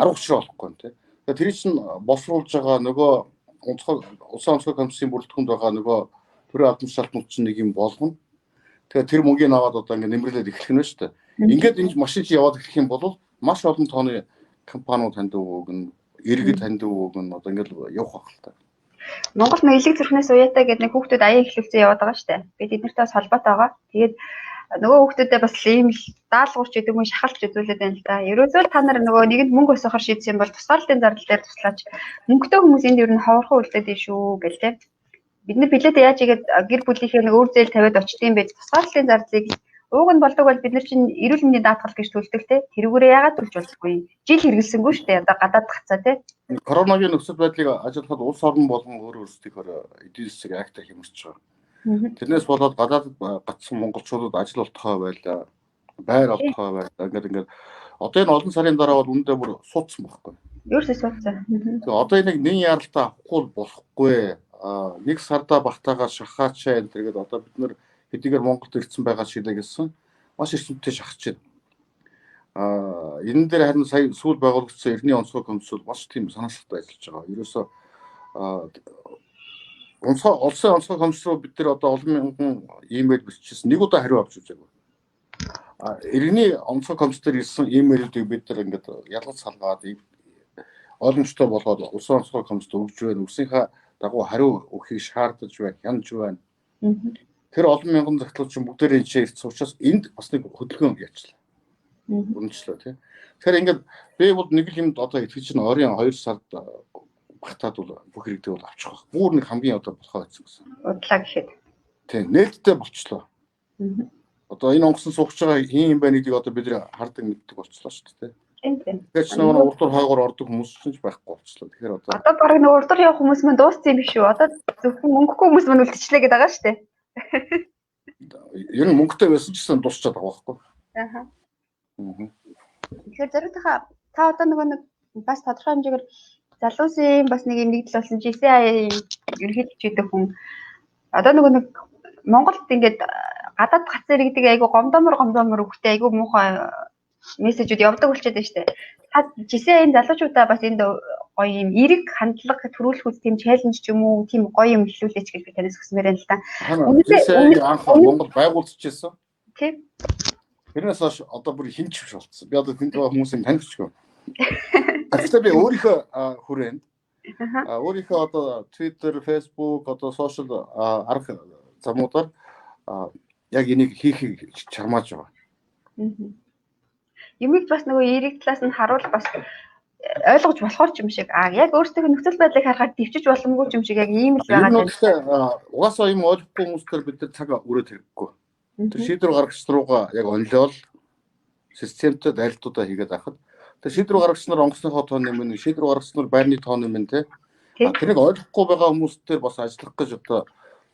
Арга учраа болохгүй юм тий. Тэгээд тэр чинь босруулж байгаа нөгөө улсын онцгой комиссийн бүрэлдэхүүнд байгаа нөгөө төрийн албан тушаалтнууд чинь нэг юм болгоно. Тэгээд тэр мөнгийг аваад одоо ингээд нэмэрлээд эхлэх нь шүү дээ. Ингээд энэ машин чи яваад эхлэх юм бол маш олон тооны компаниуд танд өгнө, иргэд танд өгнө одоо ингээд явах байх л та. Монгол нэг элэг зүрхнээс уяатай гэдэг нэг хүүхдүүд аян эхлүүлсэн яваад байгаа шүү дээ. Би тэднэртэй бас холбоотой байгаа. Тэгээд нөгөө хүүхдүүдэд бас ийм л даалгаварч гэдэг юм шахалж үзүүлээд байна л да. Ерөөсөө та нар нөгөө нэгэнд мөнгө өсөхөр шийдсэн бол тусгаарлалтын зардал дээр туслаач. Мөнгөтэй хүмүүс энд ер нь ховорхон үлдээд дээ шүү гэлээ. Бид нар билетээ яаж игээд гэр бүлийнхээ нэг өөр зээл тавиад очтiin байж тусгаарлалтын зардлыг ууг нь болдог бол бид нар чинь эрүүл мэндийн даатгал гэж төлдөг те. Тэрүүгээрээ яагаад төлж болохгүй? Жил хэрэгэлсэнгүй шүү дээ. Одоо гадаад гацаа те. Коронавигийн нөхцөл байдлыг ажиглахад улс орн болон өөр өөрсдийнхөө эдийн засаг актаар хэмэрч байгаа. Тэрнээс болоод гадаад гацсан монголчуудад ажил олтгоо байлаа. Байр олтгоо байлаа. Ингээд одоо энэ олон сарын дараа бол үндэ бүр суудсан байхгүй. Ерөөсөө суудсан. Тэгээ одоо энийг нэн яралтай авахгүй болохгүй. Нэг сардаа багтаагаар шахаачаа энэ тэгээд одоо бид нэр хэдийгээр Монголд ирсэн байгаа шилээ гэсэн маш эрчимтэй шахаж байна. Энэ дээр харин сая сүүл байгуулагдсан эртний онцгой комисс бол маш тийм санаачлагтай ажиллаж байгаа. Ерөөсөө улсын онцгой комисс руу бид нар одоо олон мянган имэйл биччихсэн. Нэг удаа хариу авч үзээгүй. Эртний онцгой комисс дээр ирсэн имэйлүүдийг бид нар ингээд ялгаж салгаад ойлгомжтой болгоод улсын онцгой комиссд өгж байна. Үсийнхаа дагуу хариу өгөхийг шаардаж байна, хянаж байна. Тэр олон мянган захидлууд чинь бүгдээрээ энэ ирсэн учраас энд бас нэг хөдөлгөөн яачлаа. Үнэчлээ тий. Тэгэхээр ингээд би бол нэг л юмд одоо итгэж чинь ойрын 2 сард багтаад бол бүх хэрэгтэй бол авчих واخ. Бүр нэг хамгийн одоо болохоо байсан гэсэн. Удлаа гэхэд. Тий, нээлттэй болчлоо. Одоо энэ онгоцон суугч байгаа хин юм байна гэдгийг одоо бид хардаг мэддэг болчлоо шүү дээ тий. Тэгэхээр ч нөгөө урдуур хойгоор ордог хүмүүс ч байхгүй болчлоо. Тэгэхээр одоо баг нөгөө урдуур явах хүмүүс мань дууссан юм биш үү? Одоо зөвхөн мөнгөгүй хүмүүс мань үлдчихлээ гэдэг байгаа шүү дээ. Ер нь мөнгөтэй байсан ч гэсэн дуусчаад байгаа байхгүй. Аха. Тэгэхээр зоригтойхоо та одоо нөгөө нэг бас тодорхой хэмжээгээр залуусын бас нэг юм нэгдэл болсон GCI ерөнхийдөө чийдэг хүн одоо нөгөө нэг Монголд ингээд гадаад гацаар гэдэг айгу гомдомор хөхтэй айгу муухай мессежүүд явдаг болчиход байна шүү дээ. Та жишээ энэ залуучуудаа бас энд гоё юм эрэг хандлага төрүүлэх үс тийм чаленж ч юм уу тийм гоё юм хэлүүлээч гэж би танаас хүсмээр байна л да. Үнэхээр анх Монгол байгуулчихсан. Тийм. Тэрнээс хойш одоо бүр хинч биш болцсон. Би одоо тэнд байгаа хүмүүсийг танихчгүй. Гэхдээ би өөрийнхөө хүрээнд өөрийнхөө одоо Twitter, Facebook одоо сошиал арга замуудаар яг энийг хийхийг чармааж байгаа. Юмыг бас нөгөө эрэг талаас нь харуул бас ойлгож болохоор ч юм шиг яг өөрсдөө нөхцөл байдлыг харахад төвчж боломгүй ч юм шиг яг ийм л байгаа юм. Угаасаа юм ойлгохгүй хүмүүстээр бид нар цаг өрөөд хэрэггүй. Тэр шийдвэр гаргагч руугаа яг онлол системтэй дайлтуудаа хийгээд авахад тэр шийдвэр гаргагч нар онгоцныхоо тооны мөн шийдвэр гаргагч нар байрны тооны мөн тэ тэрийг ойлгохгүй байгаа хүмүүстээр бас ажиллах гэж одоо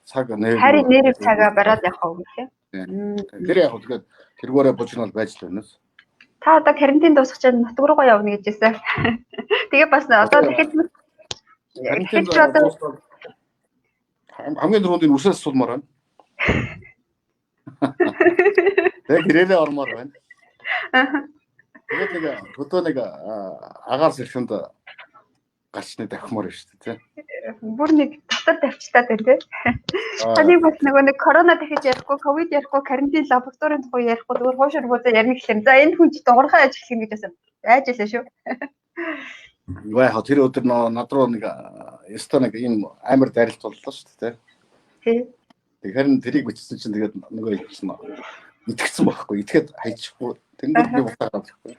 цаг харин нэрийг цагаа бараад явах уу гэх юм. Тэр яг тэгээд тэргээрээ бужигнал байж л байна. Та одоо карантин дуусчихад нутг руугаа явна гэж хэлсэн. Тэгээ бас одоо дахиж хамгийн түрүүнд энэ үсээс сулмаар байна. Тэгээ гэрээний ормоор байна. Тэгээд нэг өдөө нэг агаар сэрхэнд гарчны давхмаар шүү дээ. Бүр нэг татар давчтаад байна тий. Таны бас нэг корона дахиж ярихгүй, ковид ярихгүй, карантин лабораторийн тухай ярихгүй, зүгээр хуушир буудаа ярих гэхлээр за энэ хүн ч дуурхай ажил хийх гэж байсан. Айжлаа шүү. Яг тэр өдөр над руу нэг ёстой нэг ийм амар дарилт боллоо шүү дээ тий. Тэгэхээр тэрийг бичсэн чинь тэгээд нөгөө хэлсэн итгэцэн байхгүй. Итгэхэд хайчихгүй. Тэндээ би бутаа авчихгүй.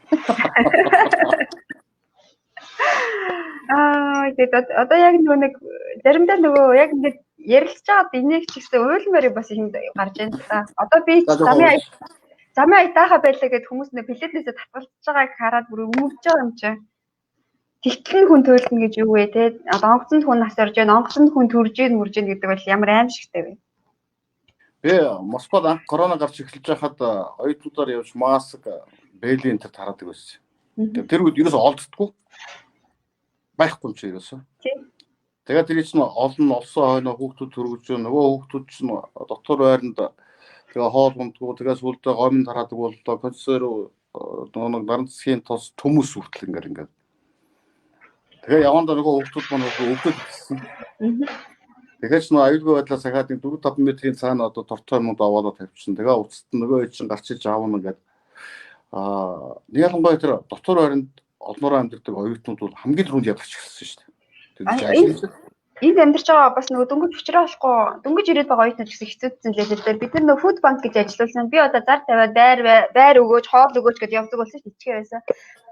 Тэгээд одоо яг нэг заримдаа нөгөө яг ингэ ярилцж байгаад энийг ч гэсэн уйлмаар бас юм гарч байна. Одоо би замын айтааха байлаа гэд хүмүүс нэг билетнээсээ татгалзаж байгааг хараад бүр өвмөвж байгаа юм чинь. Тэгтлэн хүн туйлна гэж юу вэ те? Одоо онгоцонд хүн нас орж байна, онгоцонд хүн төрж мөрж гэдэг бол ямар аимшигтай вэ? Би Москвад анх корона гарч эхэлж байхад оюутнуудаар явж маск, бэлэн тэр тараадаг байсан. Тэр үед ерөөсөө олддоггүй. Байхгүй юм чи ерөөсөө. Тэгээд тэр чинь олон олсон хойно хүүхдүүд төрөж нөгөө хүүхдүүд чинь дотор байранд тэгээ хоол ундгүй тэгээс үлдээ гомн тараадаг боллоо. Консерв нэг наран засгийн тос төмөс хүртэл ингээд. Тэгээ явандаа нөгөө хүүхдүүд маань өвдөд гисэн. Тэгэхээр ч нөгөө аюулгүй байдлаас ахаад 4-5 метрийн цаана одоо тортой юмуд аваад тавьчихсан. Тэгээ уцад нөгөө чинь гарч иж аавна гэдэг. Нэг ялангуяа тэр дотор байранд олноор амьдардаг оюутнууд бол хамгийн түрүүнд ядарч ирсэн шүү дээ. Энд амьдарч байгаа бас нөгөө дөнгөж хүчрээ болохгүй дөнгөж ирээд байгаа оюутнууд гэсэн хэцүүдсэн лээ тэр бид нар нөгөө фуд банк гэж ажиллуулсан. Би одоо зар тавиад байр өгөөж хоол өгөөж гэдээ явдаг болсон шүү дээ. Байсан.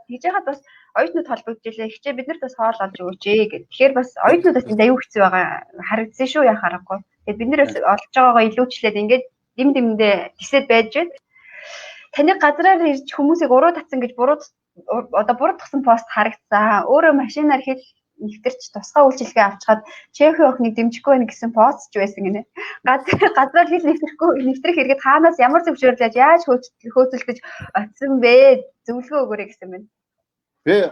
Тэгж яхад бас оюутнууд холбогдчихлээ. Хичээ бид нарт бас хоол олж өгөөч ээ гэх. Тэгэхээр бас оюутнуудаас энэ аюу хэцүү байгаа харагдсан шүү яа харахгүй. Тэгээд бид нар олж байгаагаа илүүчлээд ингээд димдээ тисэд байж байна. Таны газраар ирж хүмүүсийг уруу татсан гэж буруутгсан пост харагдсан. Өөрөө машинаар хэл нэвтэрч тусгай үйлчилгээ авчгаад Чех охиныг дэмжихгүй байх гэсэн пост ч байсан гинэ. Газраар хэл нэвтрэх хэрэгэд хаанаас ямар зөвшөөрлөж яаж хөөцөлдөж очсон бэ? Зөвлөгөө өгөөрэй гэсэн байна. Би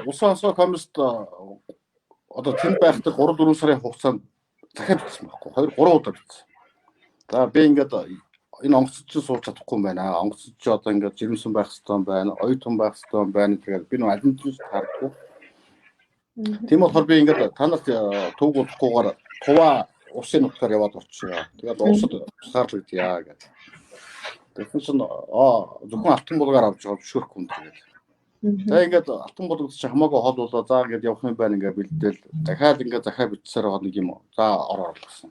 Улсын онцгой комист одоо тэнд байхдаа 3-4 сарын хугацаанд дахиад бичсэн байхгүй 2-3 удаа бичсэн. За би ингээд энэ онгоцч сууж чадахгүй юм байна. Онгоцч одоо ингээд жирэмсэн байх хэрэгтэй юм байна. Оюутан байх хэрэгтэй юм байна. Тэгээд би нэг аль нь ч таардаггүй. Тийм болохоор би ингээд та нарт төв болохгүйгээр туваа усын нутгаар яваад орчихъя. Тэгээд уусад тусгаарлагдъя гэдэг. Тэгэхээр чинь зөвхөн алтан булгаар авч байгаа зөвшөөрөхгүй юм тэгээд. За ингээд алтан булгад чи хамаагүй хол болоо за ингээд явах юм байна ингээд бэлдээл дахиад ингээд захаа бичсээр байгаа нэг юм. За ороо гэсэн.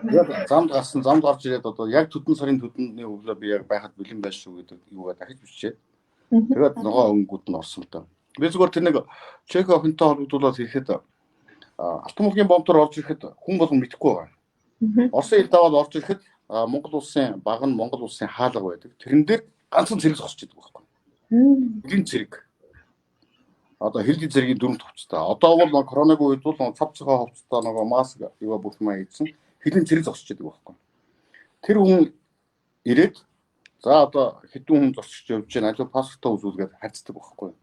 Тэгээд замд гарч ирээд одоо яг төдөн сарын төдний өглөө би яг байхад бэлэн байж шүү гэдэг юугаа дахиж бичээ. Тэгээд ногоо өнгүүд нь орсон л доо. Би зүгээр тэр нэг Чех охинтой холбогдуулаад ирэхэд алтан булгийн бомбтор орж ирэхэд хүн болгон мэдэхгүй байгаа. Орсын хил даваад орж ирэхэд Монгол улсын баг нь Монгол улсын хаалга байдаг. Тэрэн дээр ганцхан зэрэг зогсож идэг байхгүй. Хэлийн зэрэг. Одоо хэлийн зэргийн дөрөв төвчтэй. Одоо бол коронавигийн үед бол цав цохоо хувцастай нөгөө маск юу бүхмээ хийсэн. Хэлийн зэрэг зогсож идэг байхгүй. Тэр хүн ирээд за одоо хэдэн хүн зогсож явж байна. Аливаа паспортоо үзүүлгээд харцдаг байхгүй.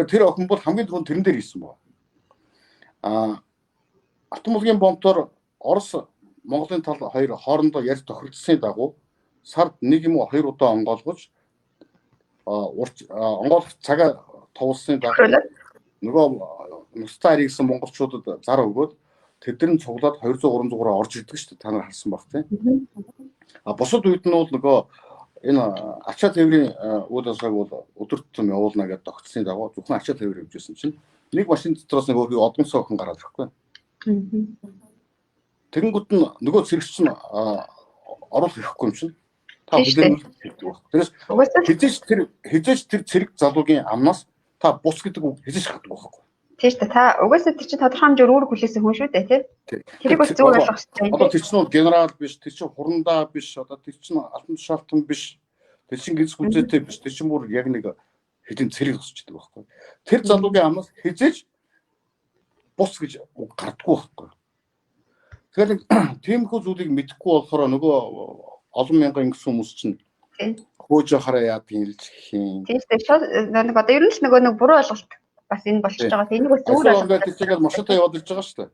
Тэр охин бол хамгийн түрүүнд тэрэн дээр хийсэн баг. Алтан булгийн бомбтоор Орос Монголын тал хоёр хоорондоо ярьж тохиролцсны дагуу сард нэг юм уу хоёр удаа онгоолгож онгоолох цагаа туулсны дагуу Хөрөлөө. нөгөө нустаа ирсэн монголчуудад зар өгөөд тэд нар цуглаад 200 300-аар орж ирдэг шүү дээ. Та нар харсан баг тийм. Бусад үед нь бол нөгөө энэ ачаа тээврийн үйл ажиллагааг бол өдөр тутам явуулна гэдэг тогтсны дагуу зөвхөн ачаа тээвэр явуулжсэн чинь нэг машин дотроос нэг өөрхий одон цоохон гараад ирэхгүй. Тэгэнгүүт нь нөгөө зэрэг чинь оруулах ирэхгүй юм чинь. Та бүлээн хэлдэг баг. Тэрээс хизээж тэр зэрэг залуугийн амнаас та бус гэдэг үг хизээж хатдаг байхгүй. Тийм шүү дээ. Та угаасаа тэр чинь тодорхой хэмжээр үүрэг хүлээсэн хүн шүү дээ, тийм. Тэрийг бол зөв ойлгох хэрэгтэй. Одоо тэр чинь генерал биш, тэр чинь хурандаа биш, одоо тэр чинь алтан тушаалтан биш. Тэр чинь гизг үзээтэй биш. Тэр чинь бүр яг нэг хэдийн цэрэг тусчдаг байхгүй. Тэр залуугийн амнаас хизээж бус гэж үг гардаггүй байхгүй. Тэгэхээр тиймэрхүү зүйлийг мэдэхгүй болохоор нөгөө олон мянган ингэсэн хүмүүс чинь хөөж хараа яадгийг хэлж юм. Тийм шүү дээ. Нэг одоо ер нь л нэг буруу ойлголт бас энэ болчихж байгаа. Энийг бол зөв ойлгоод тийчгээд машинтаа яваад ирж байгаа шүү дээ.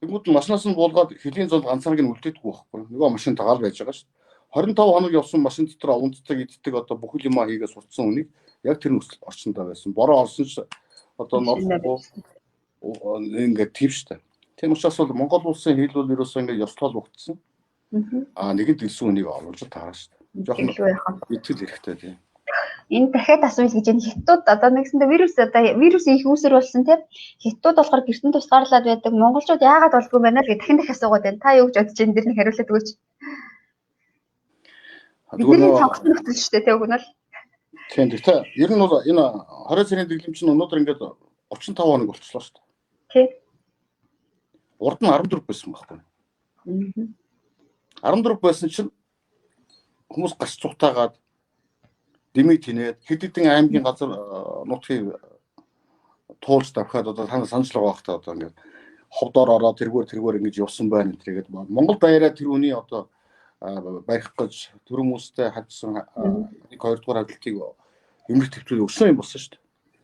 Тэгмүүд машинаас нь буулгаад хөлийн зол ганцаарыг нь үлдээдэггүй байхгүй. Нөгөө машин тагаал байж байгаа шүү дээ. 25 хоног явсан машин дотор унтдаг иддэг одоо бүхэл юмаа хийгээ сурцсан үнийг яг тэр нөхцөл орчиндөө байсан. Бороо орсон ч одоо нохгүй ингээд тийм шүү дээ. Тийм учраас бол Монгол улсын хил бол ерөөсөө ингээд ёслол өгцсөн. Нэгэн дэлсэн үнийг оруулж таарна шүү дээ. Жохон итгэл хэрэгтэй тийм. Энэ дахиад асууя гэж энэ хятад одоо нэгсэндээ вирус их үүсэр болсон тийм. Хятад болохоор гэртэн тусгаарлаад байдаг. Монголчууд яагаад болдгүй юм байна л гэж дахин асуугаад байна. Та юу гэж бодож энэ дэр нь хариулаад өгөөч. Бидний цогцсон нөхцөл шүү дээ тийм үг нь бол. Тийм гэхдээ ер нь бол энэ 20 сарын дэглэм чинь өнөөдөр ингээд 35 хоног болчихлоо шүү дээ. Тийм. Урд нь 14 байсан байхгүй. 14 байсан чинь хүмүүс гарч цухтаагаад дэмий тинээд хэд хэдэн аймгийн газар нутгийг туулж давхаад одоо танаа санджлага багтаа одоо ингээд ховдоор ороод тэргээр ингэж явсан байна гэдэг. Монгол баяраа тэр үний одоо барих гэж тэр хүмүүстэй хадсан 1 2 дугаар хавьлтыг эмрэг төвчүүл өгсөн юм болсон шүү дээ.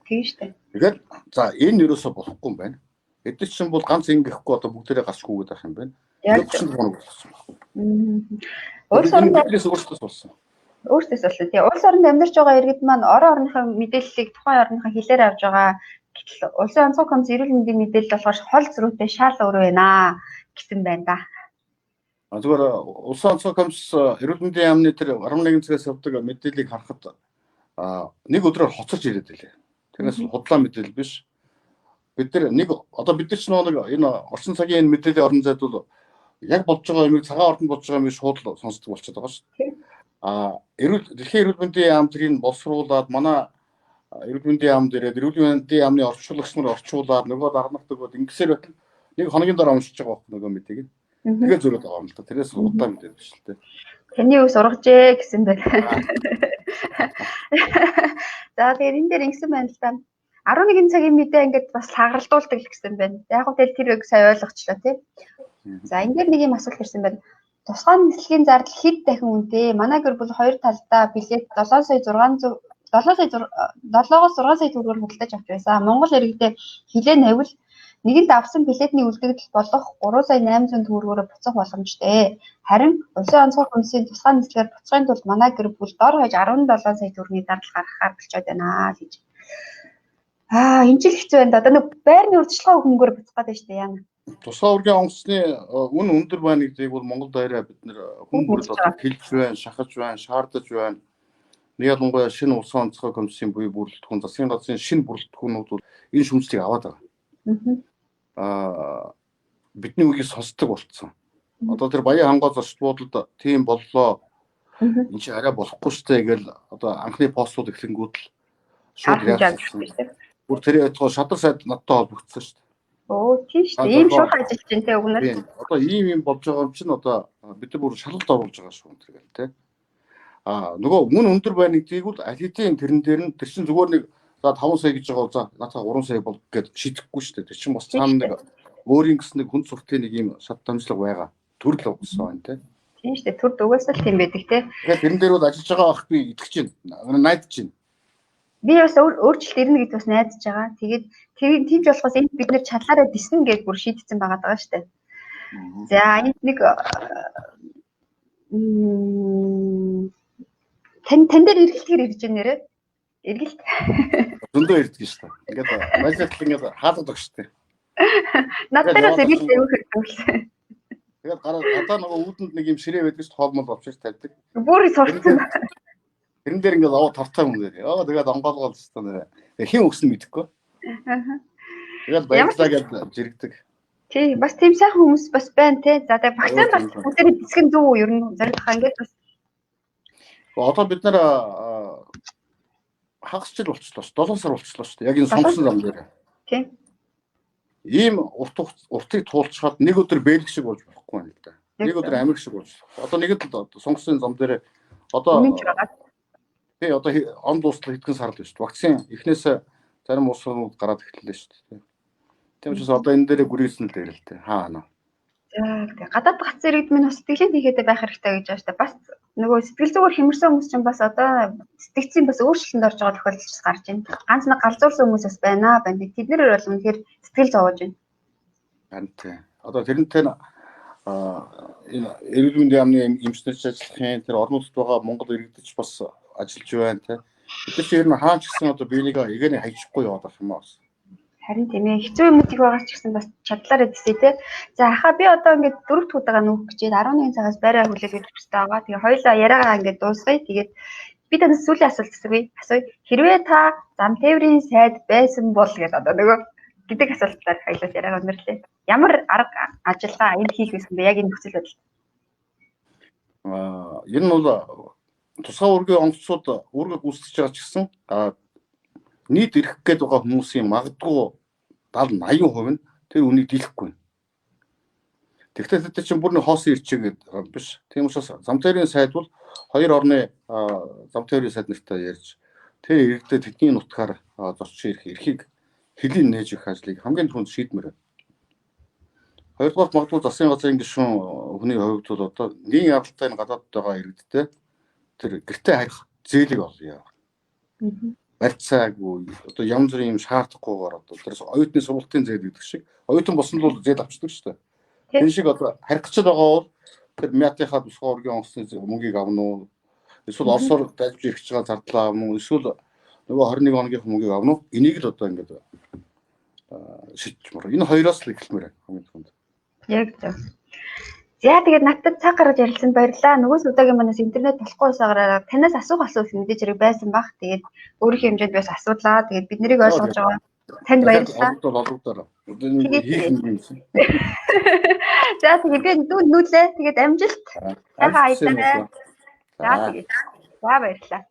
Тийм шүү дээ. Тэгэхээр за энэ юусоо болохгүй юм байна. Эдгээр чинь бол ганц ингэхгүй одоо бүгдээрээ гасчгүйгээд байх юм байна. Яг 30 хоног болсон байна. Улс орноо өөрсдөөс болсон. Өөртөөс болсон тий. Улс оронд амьдарч байгаа иргэд маань орныхаа мэдээллийг тухайн орныхаа хэлээр авж байгаа. Гэтэл улсын онцгой комисс эрүүл мэндийн мэдээлэл болохоор хол зөрүүтэй шал өөр байна гэсэн байна да. Зүгээр улсын онцгой комисс эрүүл мэндийн яамны тэр 11 цагаас явдаг мэдээллийг харахад нэг өдрөөр хоцорч ирээд байлээ. Тэрнээс худлаа мэдээлэл биш. Бид нар бид нар ч энэ орчин цагийн энэ мэдээллийн орон зайд бол яг болж байгаа юмыг цагаан ордонд болж байгаа юмыг шууд сонсдог болчиход байгаа шүү дээ. Дэлхийн эрүүл мэндийн яам тэрийг боловсруулад манай эрүүл мэндийн яам дээрээ эрүүл мэндийн яамны орчуулагч нар орчуулаад нөгөө дарнах өгөөд ингэсээр байтал нэг хоногийн дараа уншиж байгаа байхгүй нөгөө мэдээг. Тэгээ зөрөөд байгаа юм л та. Тэрээс удаа мэдээд биш л дээ. Таны юу сургажээ гэсэн байна. За тэгэхээр энэ дээр ингэсэн байна л да. 11 цагийн мэдээ ингээд бас лагралдуулдаг гэсэн байна. Яг хөө тэр сая ойлгочлоо тий. За энэ дээр нэг юм асуулт ирсэн байна. Тусгай нислэгийн зардал хэд дахин үнэтэй? Манай гэр бүл хоёр талдаа билет 7 сая 7-6 сая төгрөгөөр худалдаж авч байсан. Монгол иргэдээ хилээ навил нэгэнд авсан билетний үлдэгдэл болох 3 сая 800 төгрөгөөр буцах боломжтой. Харин улсын онцгой комиссийн тусгай нислэгээр буцахын тулд манай гэр бүл дор хаяж 17 сая төгрөгийн зардал гаргахаар болчиход байна гэж. Энэ ч хэцүү байна. Одоо нэг байрны урьдчилгаа хөнгөөр буцах гэдэг шүү дээ яана. Тусгай ургийн онгоцны үн өндөр байна гэдгийг бол Монгол даяараа бид нэр хүмүүст хэлж байна, шахаж байна, шаардаж байна. Нэг ялангуяа шинэ улсын онцгой комиссийн буюу бүрэлдэхүүн засгийн газрын шинэ бүрэлдэхүүнүүд бол энэ шүмжлийг аваад байгаа. Бидний үгийг сонсдог болцсон. Одоо тэр баян хангай зочд буудалд тийм боллоо. Энд чи арай болохгүй штэ гэл одоо анхны постууд эхлэнгүүд л шууд яасан. Бүр тэр ятгаа шадар сайд надтай холбогдсон штэ. Тийм шүү дээ. Ийм шууд ажиллаж байна те өгнөр. Одоо ийм болж байгаа юм чинь одоо бид нар бүр шалгалт оруулж байгаа шүү энэ гэл те. Нөгөө мөн өндөр байна гэдгийг бол аль хэдийн тэрэн дээр нь тэр чинь зүгээр нэг за 5 сая гэж байгаа за надаа 3 сая бол гэд шийдэхгүй шүү дээ. Тэр чинь бас цаана нэг өөрийн гэсэн нэг хүнд суртын нэг ийм шат дамжлага байгаа. Төрөл өгсөн байна те. Тийм шүү дээ. Төрд угаасаа л тийм байдаг те. Тэгэхээр тэрэн дээр бол ажиллаж байгаа ах би итгэж байна. Найдаж байна. Би бас өөрчлөлт ирнэ гэж бас найдаж байгаа. Тэгээд тийм ч болохоос энэ бид нэр чадлаараа диснэ гэж бүр шийдсэн байгаа даа шүү дээ. За энд нэг тань дээр эргэлтээр ирж байна нэрээ. Эргэлт. Зөндөө ирдэг шүү дээ. Ингээд мажлал ингээд хаалгадаг шүү дээ. Надаас эргэлт аюу хэрэгтэй. Тэгээд гадаа нөгөө үүдэнд нэг юм ширээ байдаг шүү дээ. Хоолмол авчиж тавьдаг. Бүр сурцсан. Тэрэн дээр ингээд аваа тартай юм дээр. Тэгээд онгоолгоол шүү дээ. Хин өгсөн мэдэхгүй. Тэгээд баярлаа гэж жирэгдэг. Тий, бас тийм сайхан хүмүүс бас байна те. За тэгээд багцаа бас бүгдээ дисгэн зүү ер нь зоригдох ингээд бас. Одоо бид нэр хагас жил болчихлоо шүү. 7 сар болчихлоо шүү. Яг энэ сонгосон зам дээр. Тий. Ийм уртыг туулчихад нэг өдөр бэлэг шиг болж болохгүй юм л да. Нэг өдөр амир шиг болж. Одоо нэгэд л сонгосон зам дээр одоо тий одоо он дуустал хэдхэн сар л шүү. Вакцины эхнээсээ зарим улс орнууд гараад эхэллээ шүү. Тийм учраас одоо энэ дээр гүрийсэн л дээр л дээ. Хаана. За тэгээ гадаад гац зэрэгд минь сэтгэлийн хийгээд байх хэрэгтэй гэж байна шүү дээ. Бас нөгөө сэтгэл зүгээр хэмэрсэн хүмүүс чинь бас одоо сэтгцийн бас өөрчлөлтөнд орж байгаа тохиолдол гарч байна. Ганц нэг галзуурсан хүмүүс бас байна. Тэд нэр бол үнэхээр сэтгэл зовоож байна. Харин тийм. Одоо тэрнтэй энэ эрүүл мэндийн яамны эмчнэрч ажиллахын тэр орнуудад байгаа Монгол иргэдч бас ажиллаж байна те. Бид чинь ер нь хаач гэсэн одоо биенийг эгэний хайчихгүй яваад байх юм аа. Харин тийм ээ хэцүү юм их байгаач гэсэн бас чадлаараа тэсээ те. За хаа би одоо ингээд 4 дахь удаага нүүх гэж 11 цагаас байраа хүлээж өгөх хэрэгтэй байгаа. Тэгээ хоёулаа яриагаа ингээд дуусгая. Тэгээд би танаас сүүлийн асуулт асууя. Хэрвээ та зам тээврийн сайд байсан бол гэдэг одоо нөгөө гэдэг асуултаар хоёулаа яриагаа өндөрлөө. Ямар арга ажиллагаа энд хийх байсан бэ? Яг энэ нөхцөл байдал. Энэ нь бол тусгай үүргийн онгоцнууд үүрэг гүйцэтгэж байгаа ч гэсэн нийт ирэх гээд байгаа хүмүүсийн магадгүй 70-80% нь тэр үнийг дийлэхгүй. Тэгвэл тэд чинь бүрний хоосон ирчээгээд биш. Тийм учраас зам тээврийн сайд бол хоёр орны зам тээврийн сайд нартай ярьж тэр иргэдэд тэдний нутгаар зорчих эрхийг хэлийн нээж өгөх ажлыг хамгийн түрүүнд шийдмээр байна. Хоёрдугаар магадгүй засгийн газрын гишүүн хүний хувьд бол одоо нэгэн яралтай энэ гадаадд байгаа иргэдтэй тэр гэртээ харих зээлийг олъё. Барьцаагүй одоо янз бүрийн юм шаардахгүйгээр одоо тэр оюутны сургалтын зээл гэдэг шиг оюутан болсон бол зээл авчдаг шүү дээ. Энэ шиг одоо харих гэж байгаа бол тэр мятынхаа тусгай ургийн онгоцны мөнгийг авна уу? Эсвэл Оросоор дайж ирэх гэж байгаа зардлаа авна уу? Эсвэл нөгөө 21 хоногийн мөнгийг авна уу? Энийг л одоо ингээд шийдчихмээр. Энэ хоёроос л эхэлмээр байна. Яг зөв. За тэгээд надад цаг гаргаж ярилцсан баярлалаа. Нөгөөс удаагийн манаас интернет болохгүй усаараа танаас асуух мэдээж хэрэг байсан баг. Тэгээд өөрийнхөө хэмжээнд бас асуудлаа. Тэгээд бид нарыг ойлгож байгаа. Танд баярлалаа. За тэгээд би нүүлээ. Тэгээд амжилт. Сайхан аяллаа. За тэгээд. За баярлалаа.